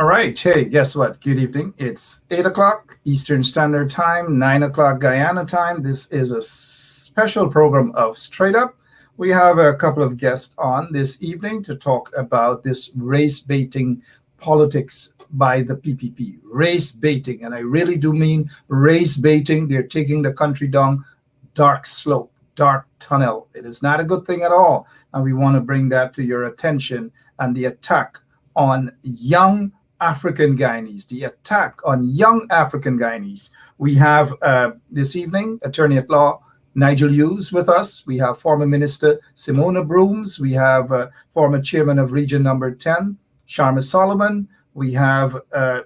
All right. Hey, guess what? Good evening. It's 8 o'clock Eastern Standard Time, 9 o'clock Guyana time. This is a special program of Straight Up. We have a couple of guests on this evening to talk about this race baiting politics by the PPP. Race baiting. And I really do mean race baiting. They're taking the country down dark slope, dark tunnel. It is not a good thing at all. And we want to bring that to your attention. And the attack on young African Guyanese, the attack on young African Guyanese. We have this evening Attorney at Law Nigel Hughes with us. We have former Minister Simona Brooms. We have former Chairman of Region Number 10, Sharma Solomon. We have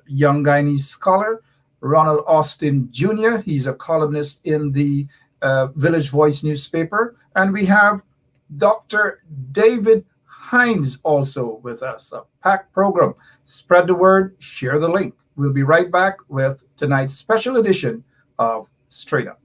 young Guyanese scholar Ronald Austin Jr. He's a columnist in the Village Voice newspaper. And we have Dr. David Hines also with us. A packed program. Spread the word, share the link. We'll be right back with tonight's special edition of Straight Up.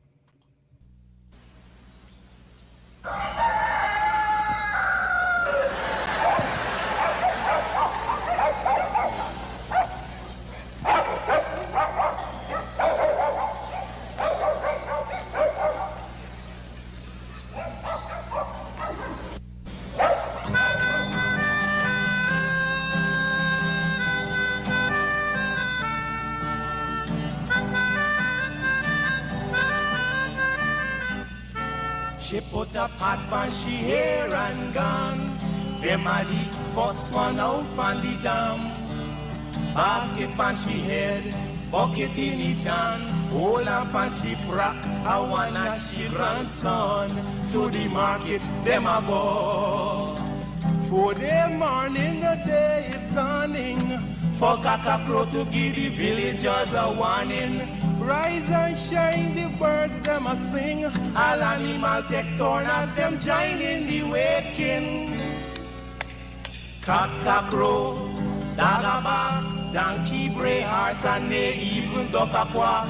She put a pot on she hair and gone. Them a the first one out on the dam. Basket on she head, bucket in each hand. Hold up on she frock, I wanna she grandson. To the market, them a go. For the morning, the day is dawning. For cockacrow to give the villagers a warning. Rise and shine, the birds them a sing. All animal take turn as them join in the waking. Cock-a-crow, dagabag, donkey, bray, horse, and they even duck a quack.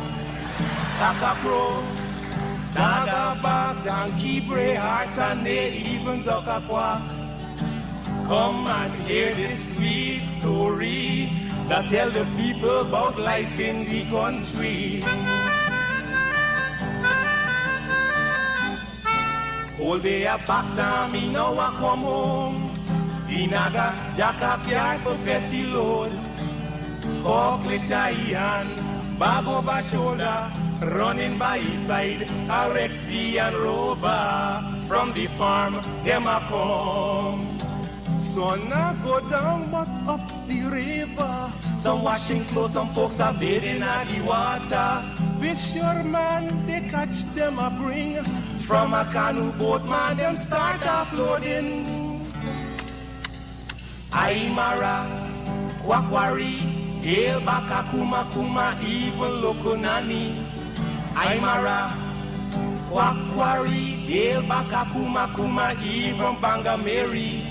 Cock-a-crow, dagabag, donkey, bray, horse, and they even duck a quack. Come and hear this sweet story that tell the people about life in the country. All day a back down, me now a come home. The naga jackass yard for fetchy load. Cockle shy hand, bag over shoulder, running by his side, a Rexy and Rover. From the farm, them a come. Sun a go down but up the river. Some washing clothes, some folks are bathing at the water. Fisherman, they catch them a bring. From a canoe boat, man, them start offloading. Aymara, Kwakwari, Hail Baka Kuma Kuma, even Lokonani. Aymara, Kwakwari, Hail Baka Kuma Kuma, even Banga Mary.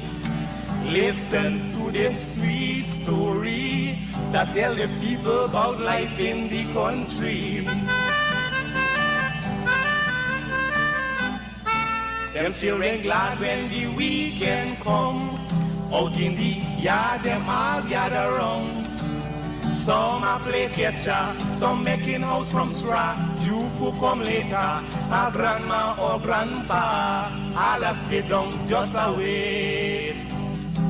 Listen to this sweet story that tell the people about life in the country. Them children glad when the weekend come. Out in the yard, them all gather round. Some a play catcher, some making house from straw. Two who come later, a grandma or grandpa. All a sit down just a wait.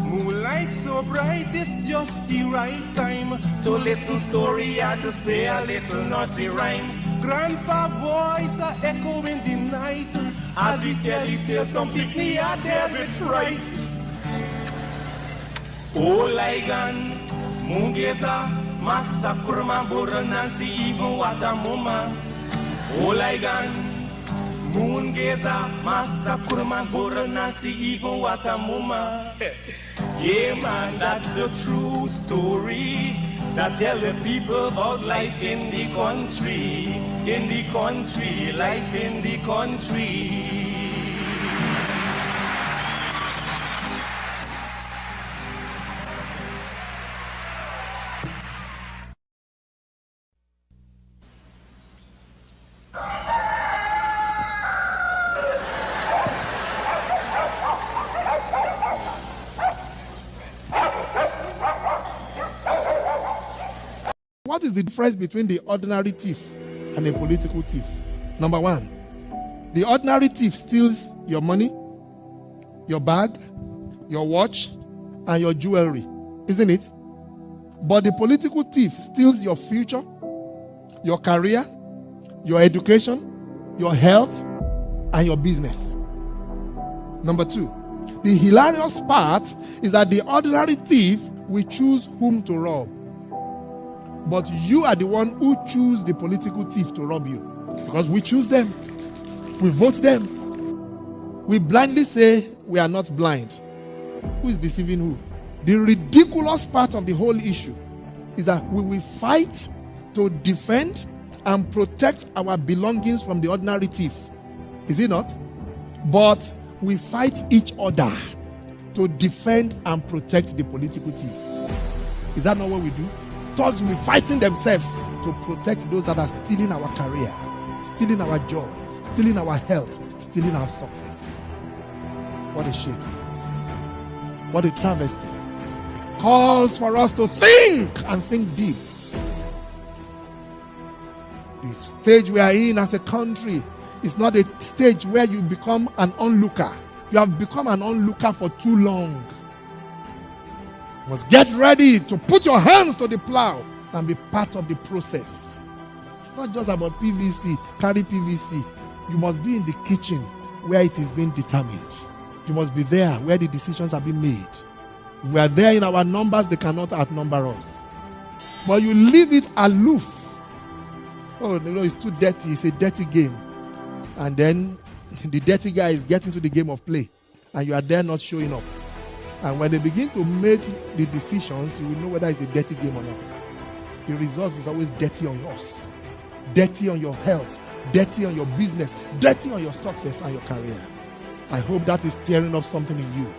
Moonlight so bright, it's just the right time to listen story or to say a little nursery rhyme. Grandpa voice a echo in the night as he tell you tell some picnic a there with fright. Oh Ligan, Mungeza, Massa Kurma Burra Nancy even Watamuma. Oh Ligan, Moongeza, Massa Kurma Burra Nancy even Watamuma. Yeah man, that's the true story that tell the people about life in the country, life in the country. what is the difference between the ordinary thief and a political thief? Number one, the ordinary thief steals your money, your bag, your watch, and your jewelry, isn't it? But the political thief steals your future, your career, your education, your health, and your business. Number two, the hilarious part is that the ordinary thief will choose whom to rob. But you are the one who choose the political thief to rob you. Because we choose them. We vote them. We blindly say we are not blind. Who is deceiving who? The ridiculous part of the whole issue is that we will fight to defend and protect our belongings from the ordinary thief. Is it not? But we fight each other to defend and protect the political thief. Is that not what we do? Thugs will be fighting themselves to protect those that are stealing our career, stealing our joy, stealing our health, stealing our success. What a shame. What a travesty. It calls for us to think and think deep. The stage we are in as a country is not a stage where you become an onlooker. You have become an onlooker for too long. You must get ready to put your hands to the plow and be part of the process. It's not just about PVC, carry PVC. You must be in the kitchen where it is being determined. You must be there where the decisions are being made. If we are there in our numbers, they cannot outnumber us. But you leave it aloof. Oh, no, it's too dirty. It's a dirty game. And then the dirty guy is getting to the game of play. And you are there not showing up. And when they begin to make the decisions, you will know whether it's a dirty game or not. The result is always dirty on yours. Dirty on your health. Dirty on your business. Dirty on your success and your career. I hope that is stirring up something in you.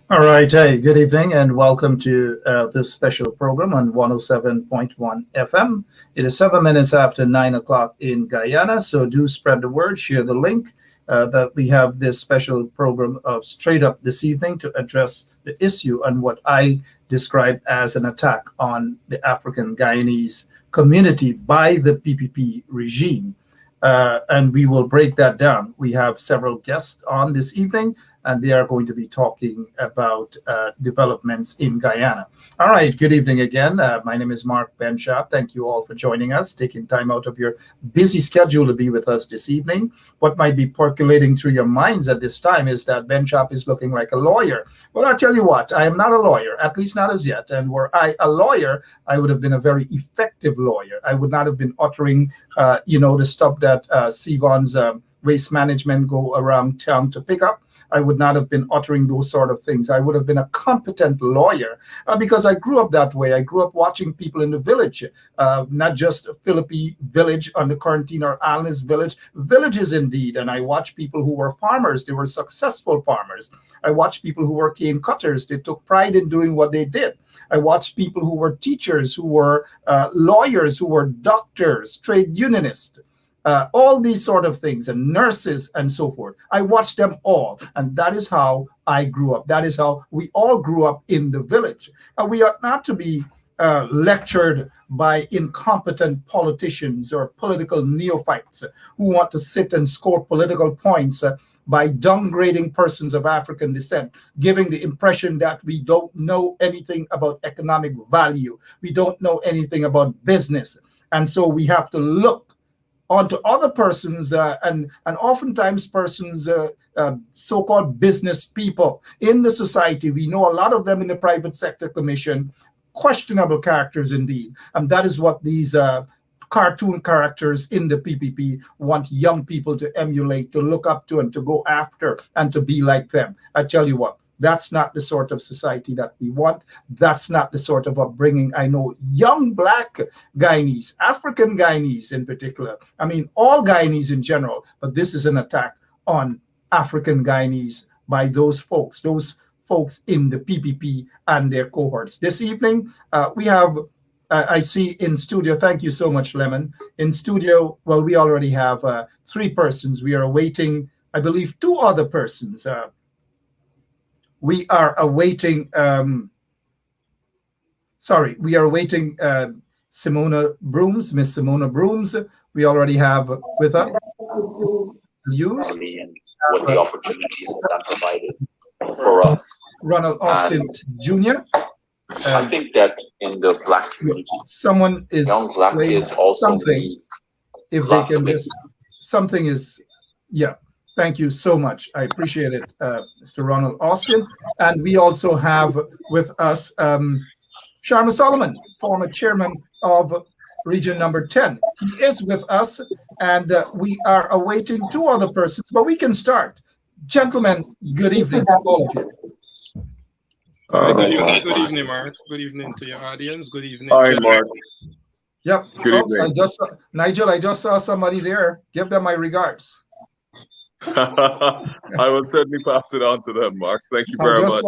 All right. Hey, good evening and welcome to this special program on 107.1 FM. It is 7 minutes after 9 o'clock in Guyana. So do spread the word, share the link that we have this special program of Straight Up this evening to address the issue on what I describe as an attack on the African Guyanese community by the PPP regime. And we will break that down. We have several guests on this evening, and they are going to be talking about developments in Guyana. All right, good evening again. My name is Mark Benshap. Thank you all for joining us, taking time out of your busy schedule to be with us this evening. What might be percolating through your minds at this time is that Benshap is looking like a lawyer. Well, I'll tell you what, I am not a lawyer, at least not as yet. And were I a lawyer, I would have been a very effective lawyer. I would not have been uttering, the stuff that Sivon's waste management go around town to pick up. I would not have been uttering those sort of things. I would have been a competent lawyer because I grew up that way. I grew up watching people in the village, not just Philippi village on the Quarantine or Alnis village, villages indeed. And I watched people who were farmers. They were successful farmers. I watched people who were cane cutters. They took pride in doing what they did. I watched people who were teachers, who were lawyers, who were doctors, trade unionists. All these sort of things, and nurses and so forth. I watched them all, and that is how I grew up. That is how we all grew up in the village. We ought not to be lectured by incompetent politicians or political neophytes who want to sit and score political points by downgrading persons of African descent, giving the impression that we don't know anything about economic value. We don't know anything about business. And so we have to look onto other persons and oftentimes persons, so-called business people in the society. We know a lot of them in the private sector commission, questionable characters indeed. And that is what these cartoon characters in the PPP want young people to emulate, to look up to and to go after and to be like them. I tell you what, that's not the sort of society that we want. That's not the sort of upbringing. I know young Black Guyanese, African Guyanese in particular, I mean, all Guyanese in general, but this is an attack on African Guyanese by those folks in the PPP and their cohorts. This evening, we have, I see in studio, thank you so much, Lemon. In studio, well, we already have 3 persons. We are awaiting, I believe, 2 other persons. We are awaiting sorry, we are waiting Simona Brooms, Miss Simona Brooms. We already have with us use and what the opportunities that provided for us. Ronald Austin Jr. I think that in the Black community, someone is young Black kids also need if they can just something is thank you so much. I appreciate it, Mr. Ronald Austin. And we also have with us Sharma Solomon, former chairman of region number 10. He is with us, and we are awaiting two other persons, but we can start. Gentlemen, good evening to all of you. Good evening, Mark. Good evening to your audience. Good evening. Hi, Mark. Yep. Good evening. Nigel, I just saw somebody there. Give them my regards. I will certainly pass it on to them, Mark. Thank you very much.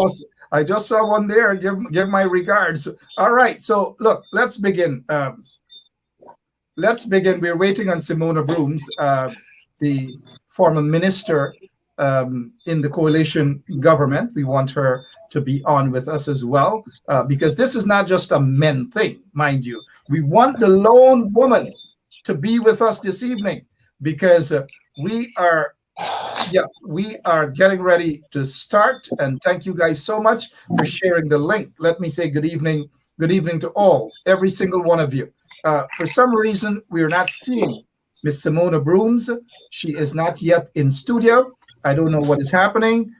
I just saw one there. Give my regards. All right. So look, let's begin. We're waiting on Simona Brooms, the former minister in the coalition government. We want her to be on with us as well, because this is not just a men thing, mind you. We want the lone woman to be with us this evening, because we are getting ready to start. And thank you guys so much for sharing the link. Let me say good evening to all, every single one of you. For some reason, we are not seeing Miss Simona Brooms. She is not yet in studio. I don't know what is happening.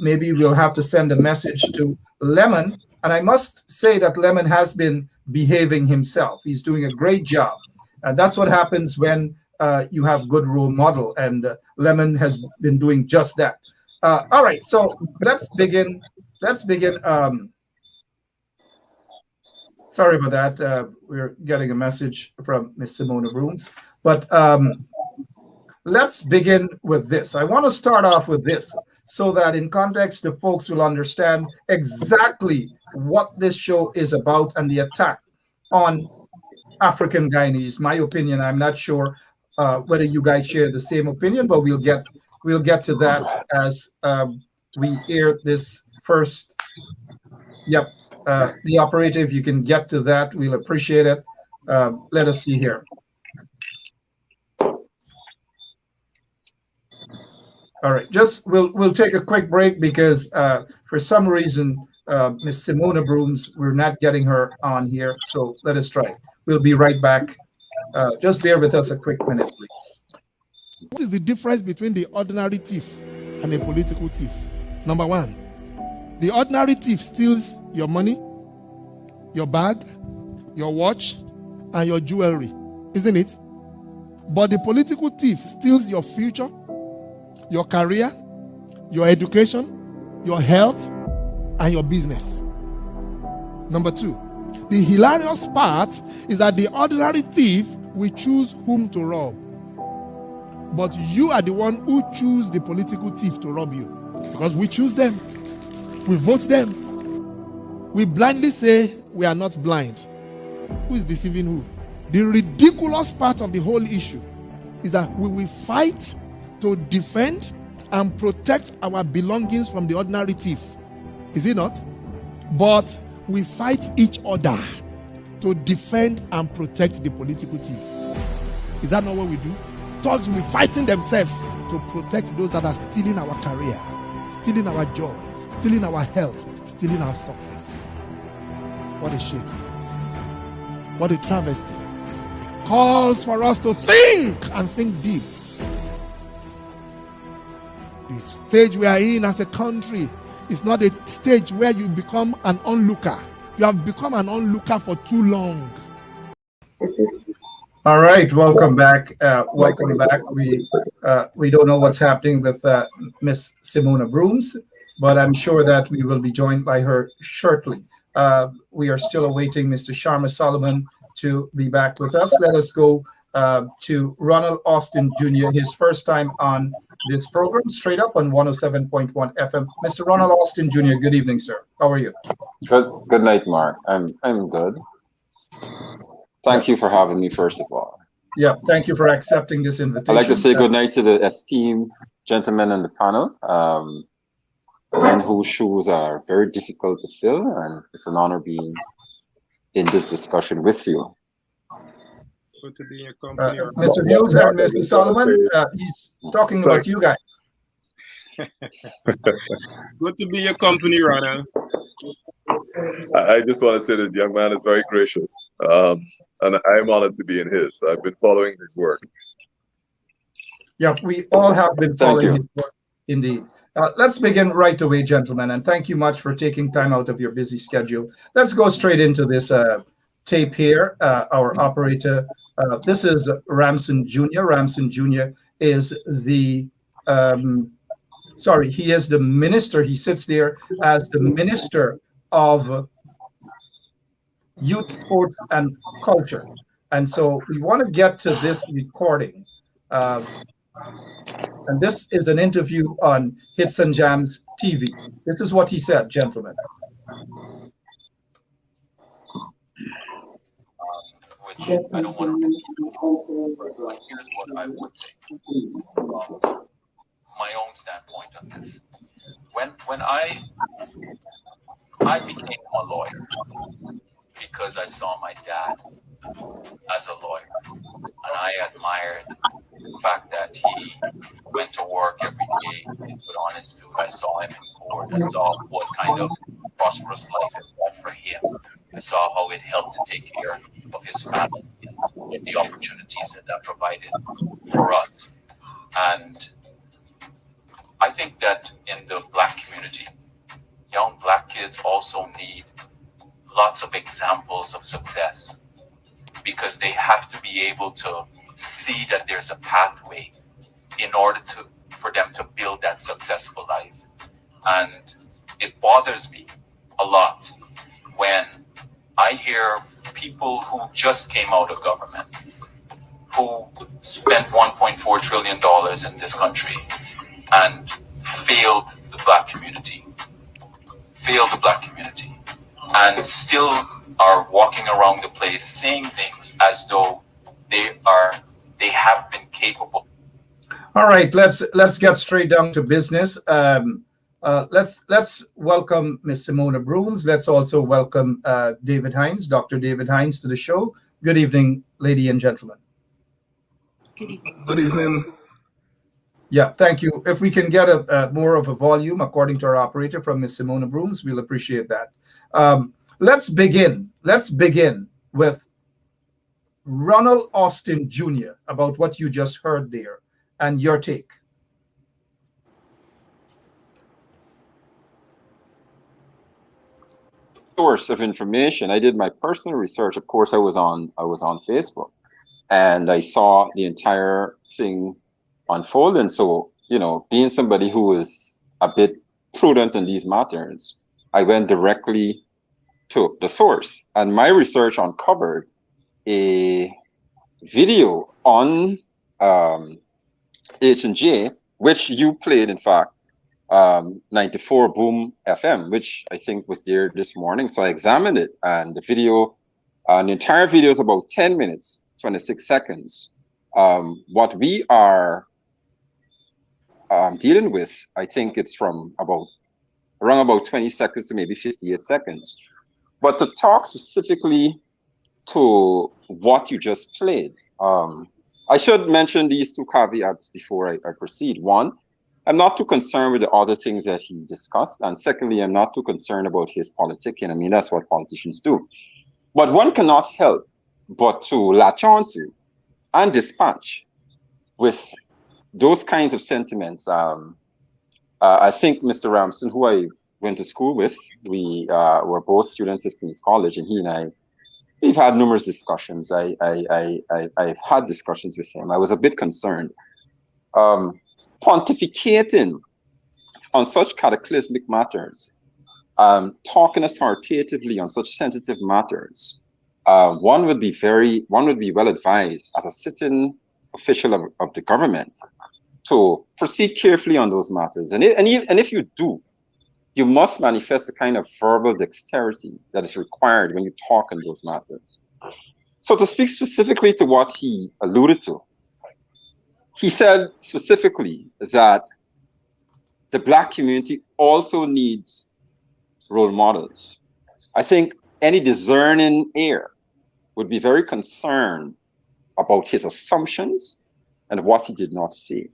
Maybe we'll have to send a message to Lemon. And I must say that Lemon has been behaving himself. He's doing a great job. And that's what happens when you have good role model. And Lemon has been doing just that. All right, so let's begin. Sorry about that. We're getting a message from Miss Simona Brooms. But let's begin with this. I want to start off with this so that in context, the folks will understand exactly what this show is about and the attack on African Guyanese. My opinion, I'm not sure whether you guys share the same opinion, but we'll get to that as we air this first. Yep. The operator, if you can get to that, we'll appreciate it. Let us see here. All right, we'll take a quick break because for some reason, Miss Simona Brooms, we're not getting her on here. So let us try. We'll be right back. Just bear with us a quick minute, please. What is the difference between the ordinary thief and a political thief? Number one, the ordinary thief steals your money, your bag, your watch, and your jewelry, isn't it? But the political thief steals your future, your career, your education, your health, and your business. Number two, the hilarious part is that the ordinary thief will choose whom to rob. But you are the one who choose the political thief to rob you. Because we choose them. We vote them. We blindly say we are not blind. Who is deceiving who? The ridiculous part of the whole issue is that we will fight to defend and protect our belongings from the ordinary thief. Is it not? But we fight each other to defend and protect the political thief. Is that not what we do? Thugs will be fighting themselves to protect those that are stealing our career, stealing our joy, stealing our health, stealing our success. What a shame. What a travesty. It calls for us to think and think deep. The stage we are in as a country is not a stage where you become an onlooker. You have become an onlooker for too long. All right, welcome back. Welcome back. We don't know what's happening with Miss Simona Brooms, but I'm sure that we will be joined by her shortly. We are still awaiting Mr. Sharma Solomon to be back with us. Let us go to Ronald Austin Jr., his first time on this program, straight up on 107.1 FM. Mr. Ronald Austin Jr., good evening, sir. How are you? Good night, Mark. I'm good. Thank you for having me, first of all. Yeah, thank you for accepting this invitation. I'd like to say good night to the esteemed gentlemen on the panel, men whose shoes are very difficult to fill, and it's an honor being in this discussion with you. Good to be in your company. Mr. Hughes and Mr. Solomon, he's talking about you guys. Good to be in your company, Ronald. I just want to say that the young man is very gracious, and I'm honored to be in his. I've been following his work. Yeah, we all have been following his work, indeed. Let's begin right away, gentlemen, and thank you much for taking time out of your busy schedule. Let's go straight into this tape here. Our operator, this is Ramson Jr. Ramson Jr. is the, he is the minister. He sits there as the minister of Youth, Sports, and Culture. And so we want to get to this recording. And this is an interview on Hits and Jams TV. This is what he said, gentlemen. Which I don't want to repeat, but here's what I would say from my own standpoint on this. When I became a lawyer because I saw my dad as a lawyer, and I admired the fact that he went to work every day, he put on his suit. I saw him in court. I saw what kind of prosperous life it was for him. I saw how it helped to take care of his family and the opportunities that provided for us. And I think that in the Black community, young Black kids also need lots of examples of success, because they have to be able to see that there's a pathway in order for them to build that successful life. And it bothers me a lot when I hear people who just came out of government, who spent $1.4 trillion in this country and failed the Black community, and still are walking around the place saying things as though they have been capable. All right, let's get straight down to business. Let's welcome Ms. Simona Brooms. Let's also welcome David Hines, Dr. David Hines, to the show. Good evening, ladies and gentlemen. Good evening. Good evening. Yeah, thank you. If we can get a more of a volume, according to our operator, from Ms. Simona Brooms, we'll appreciate that. Let's begin with Ronald Austin Jr. about what you just heard there and your take. Source of information. I did my personal research. Of course, I was on Facebook, and I saw the entire thing unfold. And so, being somebody who is a bit prudent in these matters, I went directly to the source, and my research uncovered a video on H&J, which you played, in fact, 94 Boom FM, which I think was there this morning. So I examined it, and the entire video is about 10 minutes, 26 seconds. What we are dealing with, I think it's from around about 20 seconds to maybe 58 seconds. But to talk specifically to what you just played, I should mention these two caveats before I proceed. One, I'm not too concerned with the other things that he discussed. And secondly, I'm not too concerned about his politicking. I mean, that's what politicians do. But one cannot help but to latch onto and dispatch with those kinds of sentiments. I think Mr. Ramson, who I went to school with, we were both students at Queen's College, and he and we've had numerous discussions. I've had discussions with him. I was a bit concerned. Pontificating on such cataclysmic matters, talking authoritatively on such sensitive matters, one would be well advised as a sitting official of the government to proceed carefully on those matters. And if you do, you must manifest the kind of verbal dexterity that is required when you talk on those matters. So to speak specifically to what he alluded to, he said specifically that the Black community also needs role models. I think any discerning ear would be very concerned about his assumptions and what he did not see.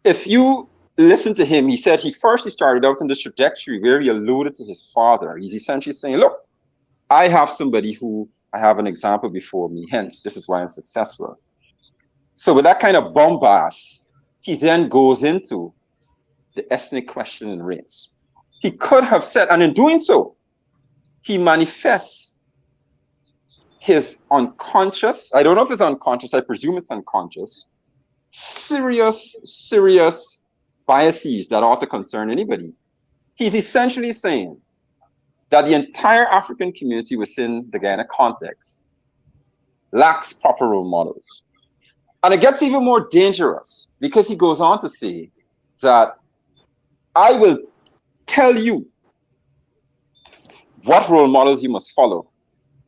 If you listen to him, he said he started out in this trajectory where he alluded to his father. He's essentially saying, look, I have somebody who I have an example before me, hence this is why I'm successful. So with that kind of bombast, he then goes into the ethnic question and race. He could have said, and in doing so, he manifests his unconscious, I don't know if it's unconscious, I presume it's unconscious, serious biases that ought to concern anybody. He's essentially saying that the entire African community within the Guyana context lacks proper role models. And it gets even more dangerous because he goes on to say that I will tell you what role models you must follow.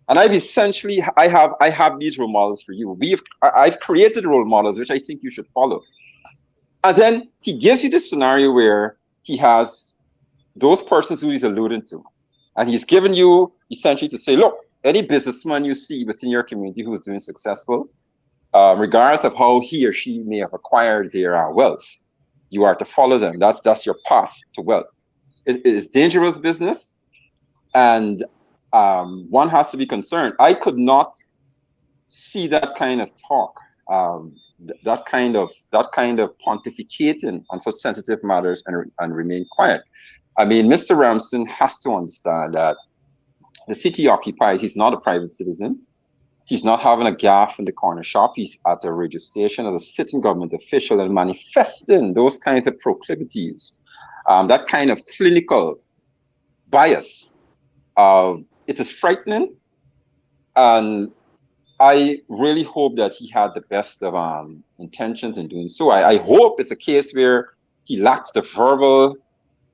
And I have these role models for you. I've created role models which I think you should follow. And then he gives you this scenario where he has those persons who he's alluding to. And he's given you essentially to say, look, any businessman you see within your community who's doing successful, regardless of how he or she may have acquired their wealth, you are to follow them. That's your path to wealth. It's dangerous business, and one has to be concerned. I could not see that kind of talk, that kind of pontificating on such sensitive matters and remain quiet. I mean, Mr. Ramson has to understand that the city he occupies, he's not a private citizen. He's not having a gaff in the corner shop. He's at a radio station as a sitting government official and manifesting those kinds of proclivities, that kind of clinical bias. It is frightening, and I really hope that he had the best of intentions in doing so. I hope it's a case where he lacks the verbal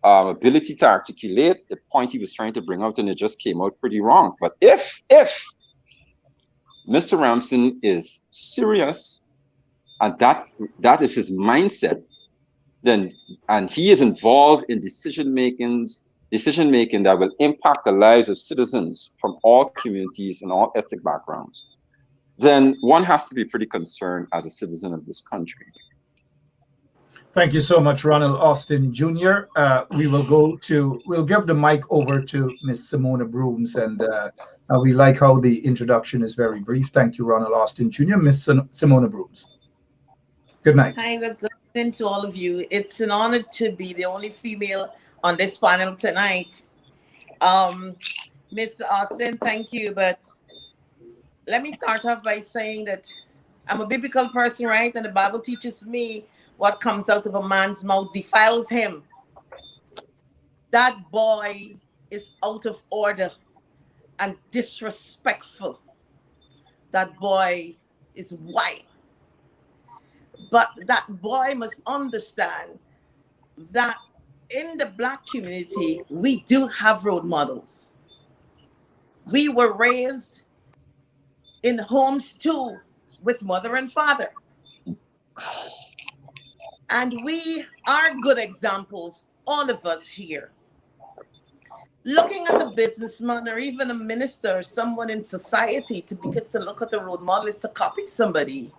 ability to articulate the point he was trying to bring out, and it just came out pretty wrong. But if Mr. Ramson is serious, and that is his mindset, then, and he is involved in decision making that will impact the lives of citizens from all communities and all ethnic backgrounds, then one has to be pretty concerned as a citizen of this country. Thank you so much, Ronald Austin Jr. We'll give the mic over to Ms. Simona Brooms, and we like how the introduction is very brief. Thank you, Ronald Austin Jr. Ms. Simona Brooms. Good night. Hi, well, good evening to all of you. It's an honor to be the only female on this panel tonight. Mr. Austin, thank you. But let me start off by saying that I'm a biblical person, right? And the Bible teaches me what comes out of a man's mouth defiles him. That boy is out of order and disrespectful. That boy is white. But that boy must understand that in the Black community, we do have role models. We were raised in homes too with mother and father. And we are good examples, all of us here. Looking at a businessman or even a minister or someone in society, because to look at a role model is to copy somebody.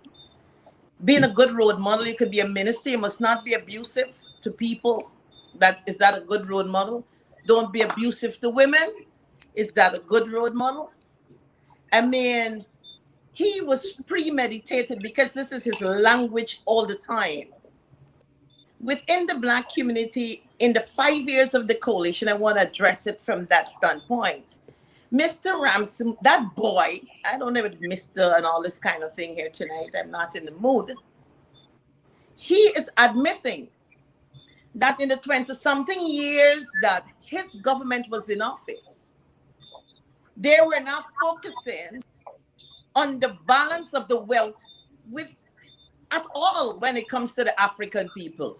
Being a good role model, you could be a minister, you must not be abusive to people. Is that a good role model? Don't be abusive to women. Is that a good role model? I mean, he was premeditated because this is his language all the time. Within the Black community, in the 5 years of the coalition, I want to address it from that standpoint. Mr. Ramson, that boy, I don't know with Mr. and all this kind of thing here tonight. I'm not in the mood. He is admitting that in the 20-something years that his government was in office, they were not focusing on the balance of the wealth at all when it comes to the African people.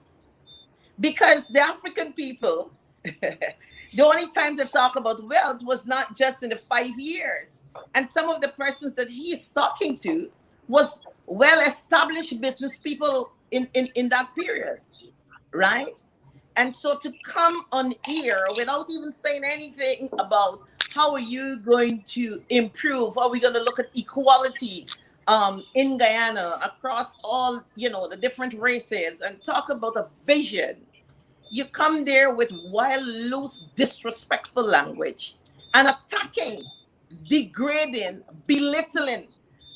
Because the African people, the only time to talk about wealth was not just in the 5 years. And some of the persons that he is talking to was well-established business people in that period, right? And so to come on here without even saying anything about how are you going to improve? Are we going to look at equality in Guyana across all, the different races and talk about a vision? You come there with wild, loose, disrespectful language and attacking, degrading, belittling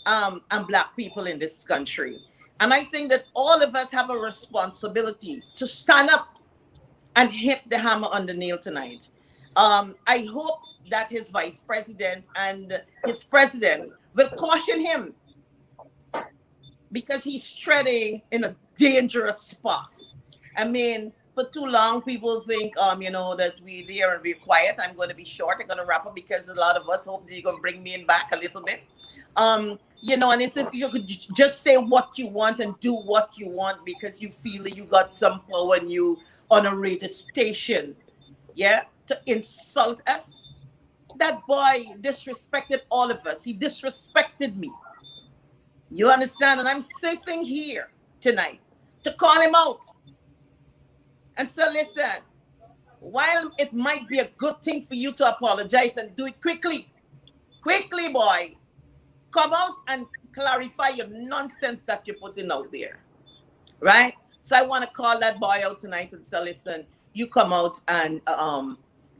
and Black people in this country. And I think that all of us have a responsibility to stand up and hit the hammer on the nail tonight. I hope that his vice president and his president will caution him, because he's treading in a dangerous path. I mean, for too long, people think, that we're there and we're quiet. I'm going to be short. I'm going to wrap up because a lot of us hope that you're going to bring me in back a little bit. And it's if you could just say what you want and do what you want because you feel that you got some power and you on a radio station, to insult us. That boy disrespected all of us. He disrespected me. You understand? And I'm sitting here tonight to call him out. And so listen, while it might be a good thing for you to apologize and do it quickly, boy, come out and clarify your nonsense that you're putting out there, right? So I want to call that boy out tonight and say, listen, you come out and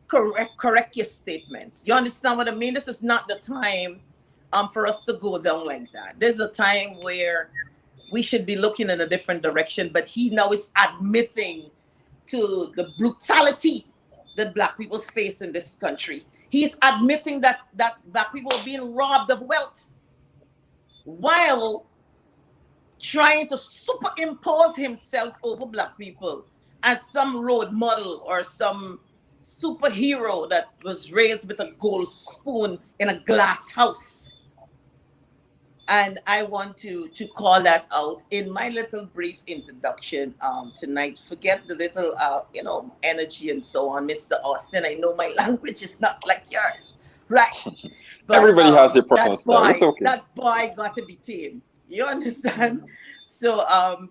correct your statements. You understand what I mean? This is not the time for us to go down like that. There's a time where we should be looking in a different direction, but he now is admitting to the brutality that Black people face in this country. He's admitting that Black people are being robbed of wealth while trying to superimpose himself over Black people as some role model or some superhero that was raised with a gold spoon in a glass house. And I want to call that out in my little brief introduction tonight. Forget the little, energy and so on, Mr. Austin. I know my language is not like yours, right? But, everybody has their personal style. It's okay. That boy got to be tamed. You understand? So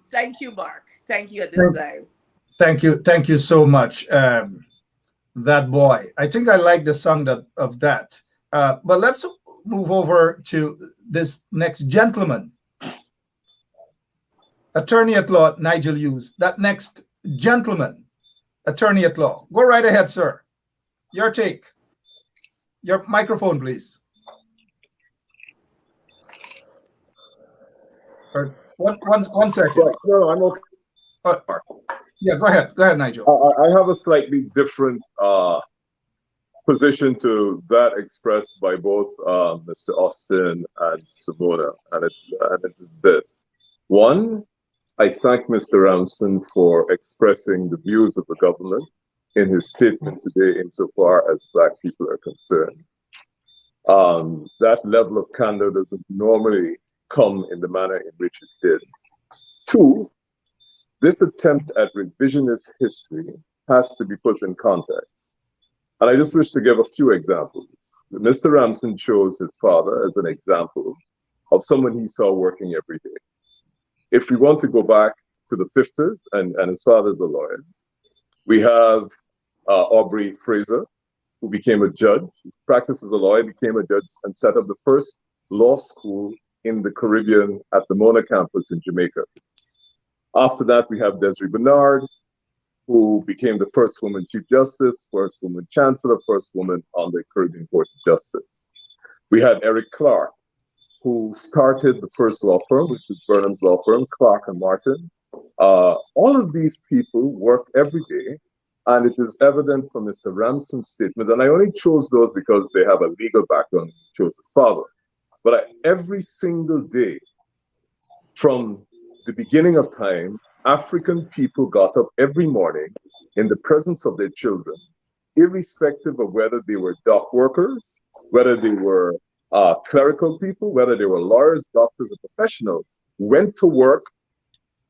thank you, Mark. Thank you at this time. Thank you so much. That boy. I think I like the song of that. But let's move over to this next gentleman, attorney at law Nigel Hughes. That next gentleman, attorney at law. Go right ahead, sir. Your take. Your microphone, please. One second. No, I'm okay. Yeah, go ahead, Nigel. I have a slightly different position to that expressed by both Mr. Austin and Simona, and it's this. One, I thank Mr. Ramson for expressing the views of the government in his statement today insofar as Black people are concerned. That level of candor doesn't normally come in the manner in which it did. Two, this attempt at revisionist history has to be put in context. And I just wish to give a few examples. Mr. Ramson chose his father as an example of someone he saw working every day. If we want to go back to the 50s, and his father's a lawyer, we have Aubrey Fraser, who became a judge, practiced as a lawyer, became a judge, and set up the first law school in the Caribbean at the Mona campus in Jamaica. After that, we have Desiree Bernard, who became the first woman Chief Justice, first woman Chancellor, first woman on the Caribbean Court of Justice. We had Eric Clark, who started the first law firm, which is Burnham's law firm, Clark and Martin. All of these people worked every day, and it is evident from Mr. Ramson's statement, and I only chose those because they have a legal background. He chose his father. But every single day, from the beginning of time, African people got up every morning in the presence of their children, irrespective of whether they were dock workers, whether they were clerical people, whether they were lawyers, doctors, or professionals, went to work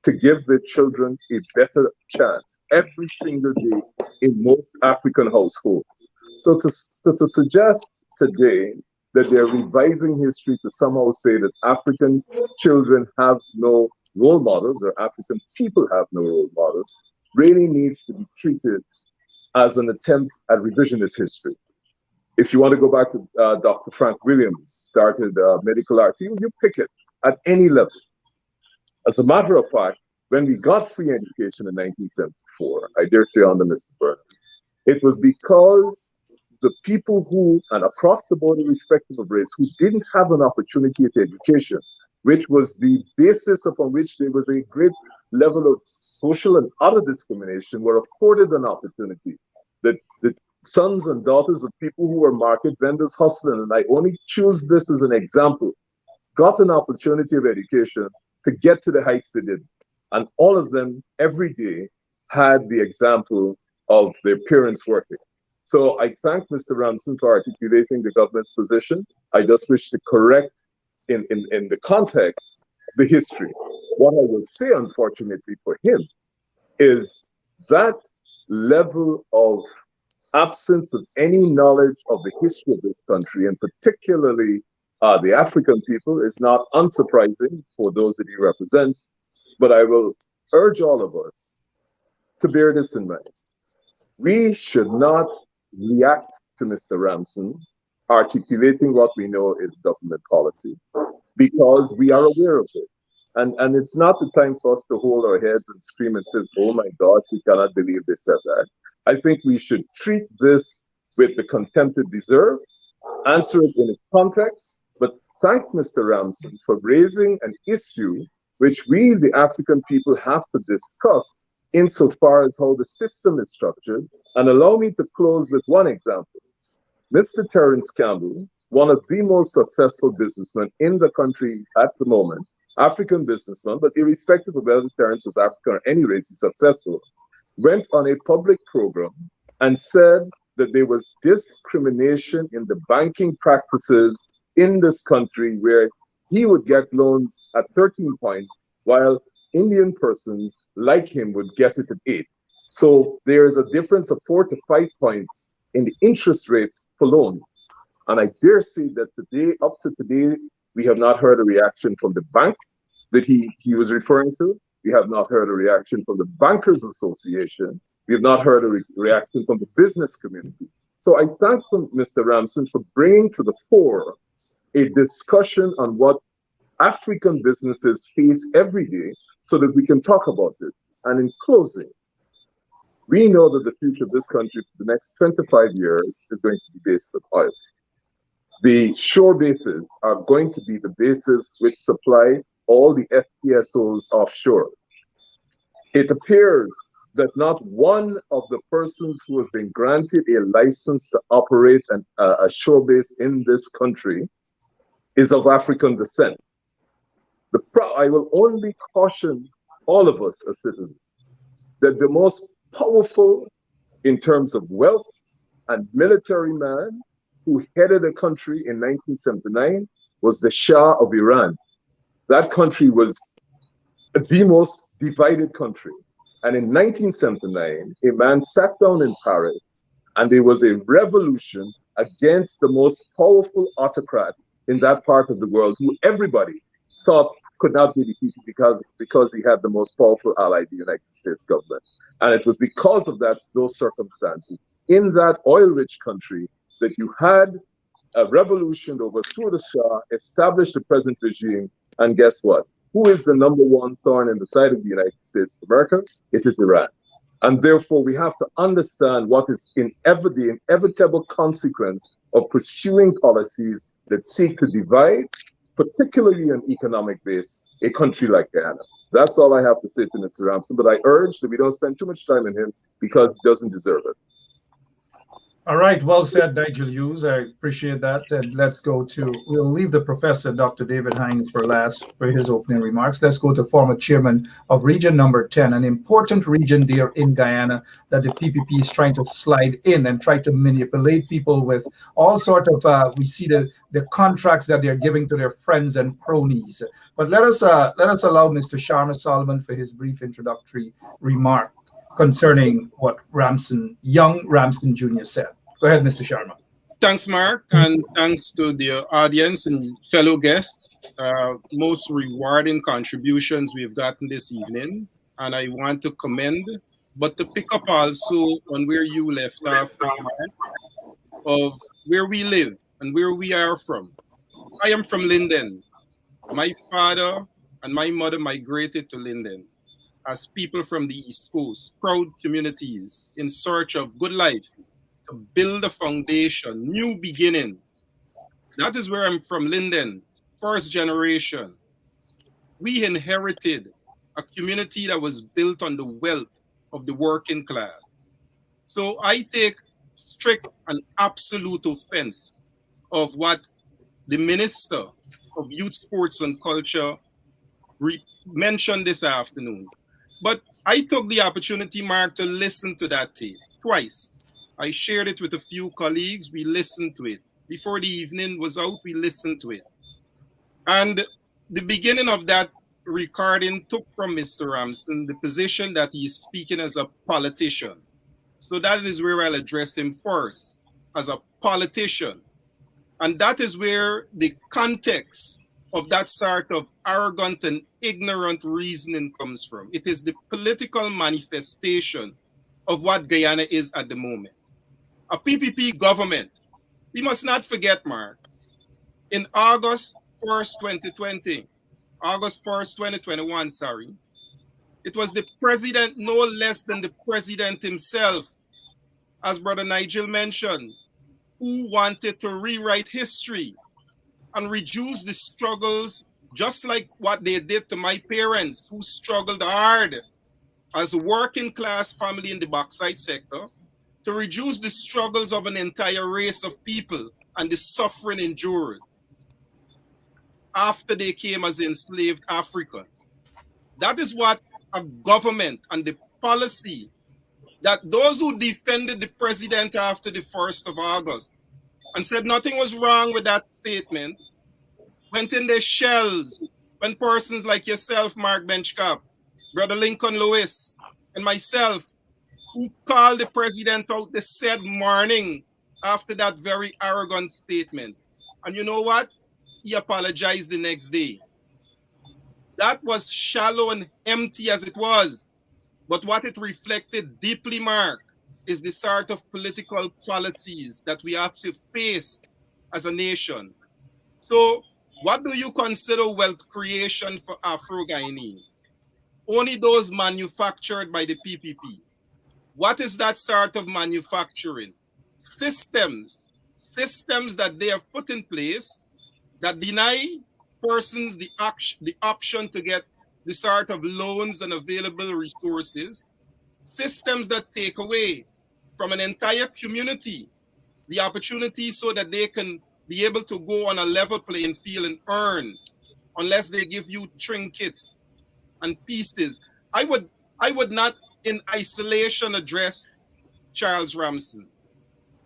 to give their children a better chance every single day in most African households. So to suggest today that they're revising history to somehow say that African children have no role models or African people have no role models really needs to be treated as an attempt at revisionist history. If you want to go back to Dr. Frank Williams, started medical arts, you pick it at any level. As a matter of fact, when we got free education in 1974, I dare say under Mr. Burnham, it was because the people who, and across the board, irrespective of race, who didn't have an opportunity to education, which was the basis upon which there was a great level of social and other discrimination, were afforded an opportunity. The sons and daughters of people who were market vendors, hustling, and I only choose this as an example, got an opportunity of education to get to the heights they did. And all of them, every day, had the example of their parents working. So I thank Mr. Ramson for articulating the government's position. I just wish to correct in the context, the history. What I will say, unfortunately for him, is that level of absence of any knowledge of the history of this country, and particularly the African people, is not unsurprising for those that he represents. But I will urge all of us to bear this in mind. We should not react to Mr. Ramson articulating what we know is government policy, because we are aware of it. And it's not the time for us to hold our heads and scream and say, oh my God, we cannot believe they said that. I think we should treat this with the contempt it deserves, answer it in its context, but thank Mr. Ramson for raising an issue which we, the African people, have to discuss insofar as how the system is structured. And allow me to close with one example. Mr. Terence Campbell, one of the most successful businessmen in the country at the moment, African businessman, but irrespective of whether Terence was African or any race, he's successful, went on a public program and said that there was discrimination in the banking practices in this country, where he would get loans at 13 points, while Indian persons like him would get it at 8. So there is a difference of 4 to 5 points in the interest rates for loans. And I dare say that today, up to today, we have not heard a reaction from the bank that he was referring to. We have not heard a reaction from the Bankers Association. We have not heard a reaction from the business community. So I thank Mr. Ramson for bringing to the fore a discussion on what African businesses face every day so that we can talk about it. And in closing, we know that the future of this country for the next 25 years is going to be based on oil. The shore bases are going to be the bases which supply all the FPSOs offshore. It appears that not one of the persons who has been granted a license to operate a shore base in this country is of African descent. I will only caution all of us as citizens that the most powerful in terms of wealth and military man who headed a country in 1979 was the Shah of Iran. That country was the most divided country. And in 1979, a man sat down in Paris and there was a revolution against the most powerful autocrat in that part of the world, who everybody thought could not be defeated because he had the most powerful ally, the United States government. And it was because of those circumstances in that oil-rich country that you had a revolution, overthrew the Shah, established the present regime, and guess what? Who is the #1 thorn in the side of the United States of America? It is Iran. And therefore, we have to understand what is the inevitable consequence of pursuing policies that seek to divide, particularly on economic base, a country like Guyana. That's all I have to say to Mr. Ramson, but I urge that we don't spend too much time on him because he doesn't deserve it. All right, well said, Nigel Hughes. I appreciate that. And we'll leave the professor, Dr. David Hines, for last for his opening remarks. Let's go to former chairman of region number 10, an important region there in Guyana that the PPP is trying to slide in and try to manipulate people with all sort of, we see the contracts that they're giving to their friends and cronies. But let us allow Mr. Sharma Solomon for his brief introductory remark concerning what young Ramson Jr. said. Go ahead, Mr. Sharma. Thanks, Mark, and thanks to the audience and fellow guests. Most rewarding contributions we've gotten this evening, and I want to commend, but to pick up also on where you left off, Mark, of where we live and where we are from. I am from Linden. My father and my mother migrated to Linden as people from the East Coast, proud communities in search of good life, to build a foundation, new beginnings. That is where I'm from, Linden, first generation. We inherited a community that was built on the wealth of the working class. So I take strict and absolute offense of what the Minister of Youth, Sports and Culture mentioned this afternoon. But I took the opportunity, Mark, to listen to that tape twice. I shared it with a few colleagues. We listened to it. Before the evening was out, we listened to it. And the beginning of that recording took from Mr. Ramson the position that he is speaking as a politician. So that is where I'll address him first, as a politician. And that is where the context of that sort of arrogant and ignorant reasoning comes from. It is the political manifestation of what Guyana is at the moment. A PPP government. We must not forget, Mark, in August 1st, 2020, August 1st, 2021, sorry, it was the president, no less than the president himself, as Brother Nigel mentioned, who wanted to rewrite history and reduce the struggles, just like what they did to my parents, who struggled hard as a working class family in the bauxite sector, to reduce the struggles of an entire race of people and the suffering endured after they came as enslaved Africans. That is what a government and the policy that those who defended the president after the 1st of August and said nothing was wrong with that statement went in their shells when persons like yourself, Mark Benchcap, Brother Lincoln Lewis, and myself, who called the president out the said morning after that very arrogant statement. And you know what? He apologized the next day. That was shallow and empty as it was. But what it reflected deeply, Mark, is the sort of political policies that we have to face as a nation. So what do you consider wealth creation for Afro-Guyanese? Only those manufactured by the PPP. What is that sort of manufacturing? Systems that they have put in place that deny persons the option to get the sort of loans and available resources, systems that take away from an entire community the opportunity so that they can be able to go on a level playing field and earn, unless they give you trinkets and pieces. I would not in isolation address Charles Ramson.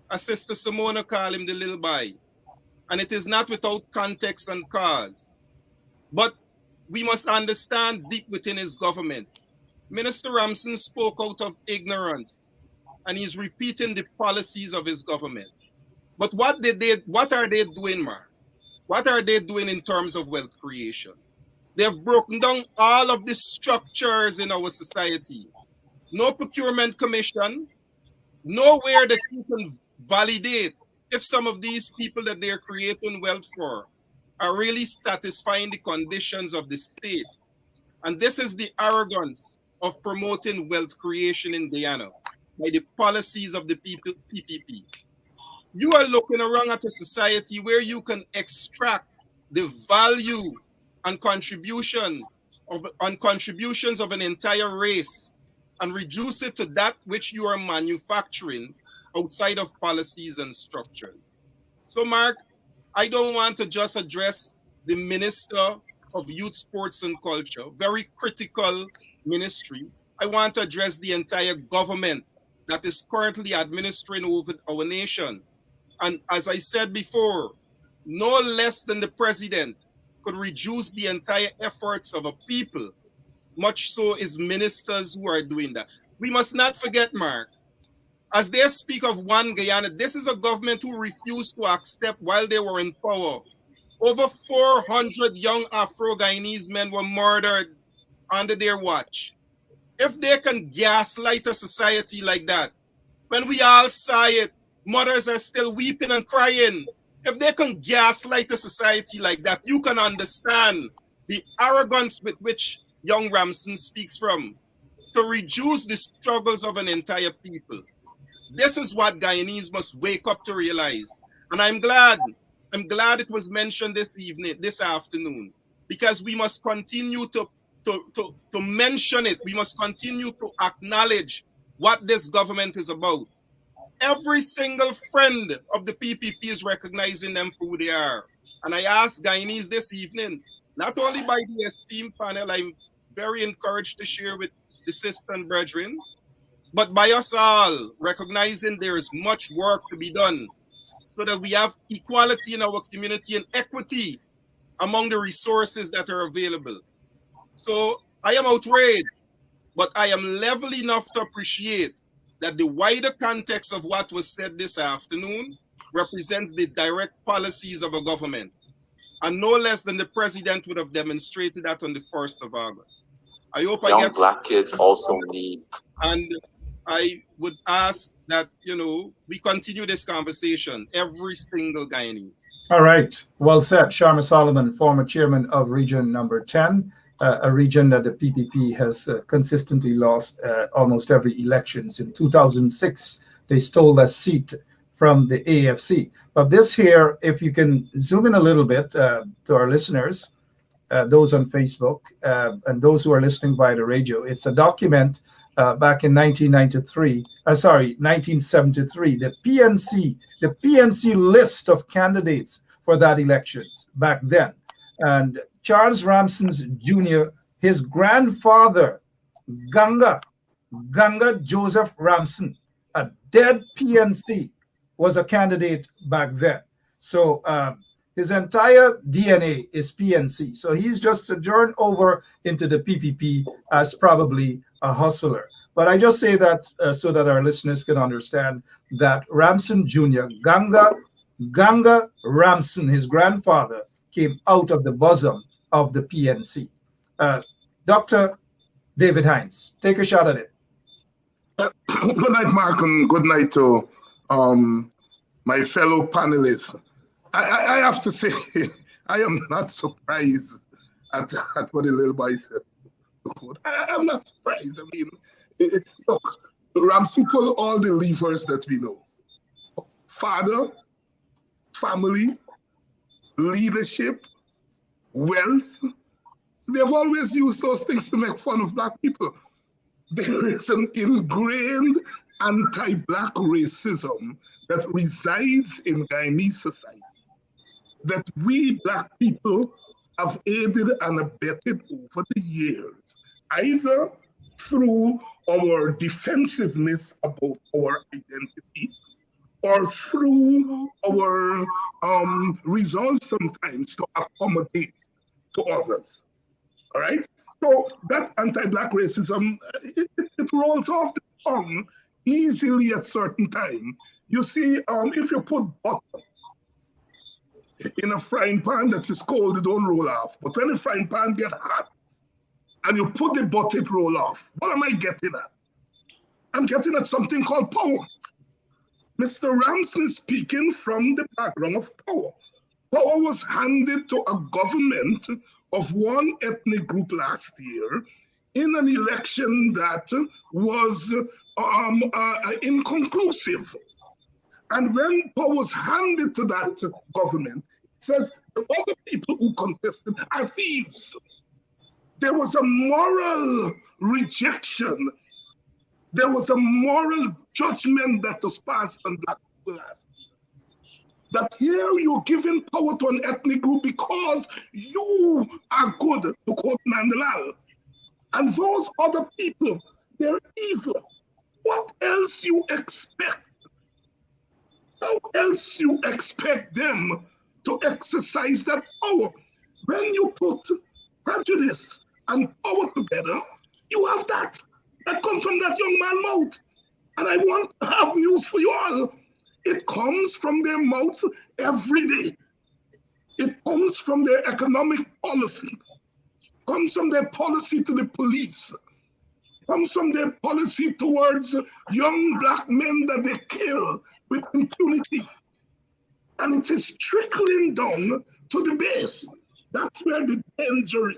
As Sister Simona called him the little boy. And it is not without context and cause. But we must understand deep within his government. Minister Ramson spoke out of ignorance, and he's repeating the policies of his government. But what are they doing, Mark? What are they doing in terms of wealth creation? They have broken down all of the structures in our society. No procurement commission, nowhere that you can validate if some of these people that they're creating wealth for are really satisfying the conditions of the state. And this is the arrogance of promoting wealth creation in Guyana by the policies of the PPP. You are looking around at a society where you can extract the value and contributions of an entire race and reduce it to that which you are manufacturing outside of policies and structures. So, Mark, I don't want to just address the Minister of Youth, Sports and Culture, very critical ministry. I want to address the entire government that is currently administering over our nation. And as I said before, no less than the president could reduce the entire efforts of a people, much so is ministers who are doing that. We must not forget, Mark, as they speak of one Guyana, this is a government who refused to accept while they were in power. Over 400 young Afro-Guyanese men were murdered under their watch. If they can gaslight a society like that, when we all saw it, mothers are still weeping and crying. If they can gaslight a society like that, you can understand the arrogance with which young Ramson speaks from to reduce the struggles of an entire people. This is what Guyanese must wake up to realize. And I'm glad it was mentioned this afternoon, because we must continue to mention it. We must continue to acknowledge what this government is about. Every single friend of the PPP is recognizing them for who they are. And I asked Guyanese this evening, not only by the esteemed panel, I'm very encouraged to share with the sister and brethren, but by us all, recognizing there is much work to be done so that we have equality in our community and equity among the resources that are available. So I am outraged, but I am level enough to appreciate that the wider context of what was said this afternoon represents the direct policies of a government. And no less than the president would have demonstrated that on the 1st of August. I hope I get Black kids also need. And I would ask that, we continue this conversation, every single Guyanese. All right. Well said. Sharma Solomon, former chairman of region number 10, a region that the PPP has consistently lost almost every elections. In 2006, they stole a seat from the AFC. But this here, if you can zoom in a little bit to our listeners, those on Facebook and those who are listening via the radio, it's a document back in 1973, 1973, the PNC list of candidates for that elections back then. And Charles Ramson Jr., his grandfather, Ganga Joseph Ramson, a dead PNC, was a candidate back then. So his entire DNA is PNC. So he's just sojourned over into the PPP as probably a hustler. But I just say that so that our listeners can understand that Ramson Jr., Ganga Ramson, his grandfather, came out of the bosom of the PNC. Dr. David Hines, take a shot at it. Good night, Mark, and good night to my fellow panelists. I have to say, I am not surprised at what the little boy said. I'm not surprised. I mean, look, Ramson pulled all the levers that we know. Father, family, leadership, wealth. They've always used those things to make fun of Black people. There is an ingrained anti-Black racism that resides in Guyanese society that we Black people have aided and abetted over the years, either through our defensiveness about our identity or through our resolve sometimes to accommodate to others. All right? So that anti-Black racism, it rolls off the tongue easily at certain time. You see, if you put butter in a frying pan that is cold, it don't roll off. But when the frying pan get hot and you put the butter, it roll off. What am I getting at? I'm getting at something called power. Mr. Ramson is speaking from the background of power. Power was handed to a government of one ethnic group last year in an election that was inconclusive. And when power was handed to that government, it says the other people who contested are thieves. There was a moral rejection. There was a moral judgment that was passed on Black people last year. That here you're giving power to an ethnic group because you are good, to quote Mandela. And those other people, they're evil. What else you expect? How else you expect them to exercise that power? When you put prejudice and power together, you have that. That comes from that young man's mouth. And I want to have news for you all. It comes from their mouth every day. It comes from their economic policy. It comes from their policy to the police. It comes from their policy towards young Black men that they kill with impunity. And it is trickling down to the base. That's where the danger is.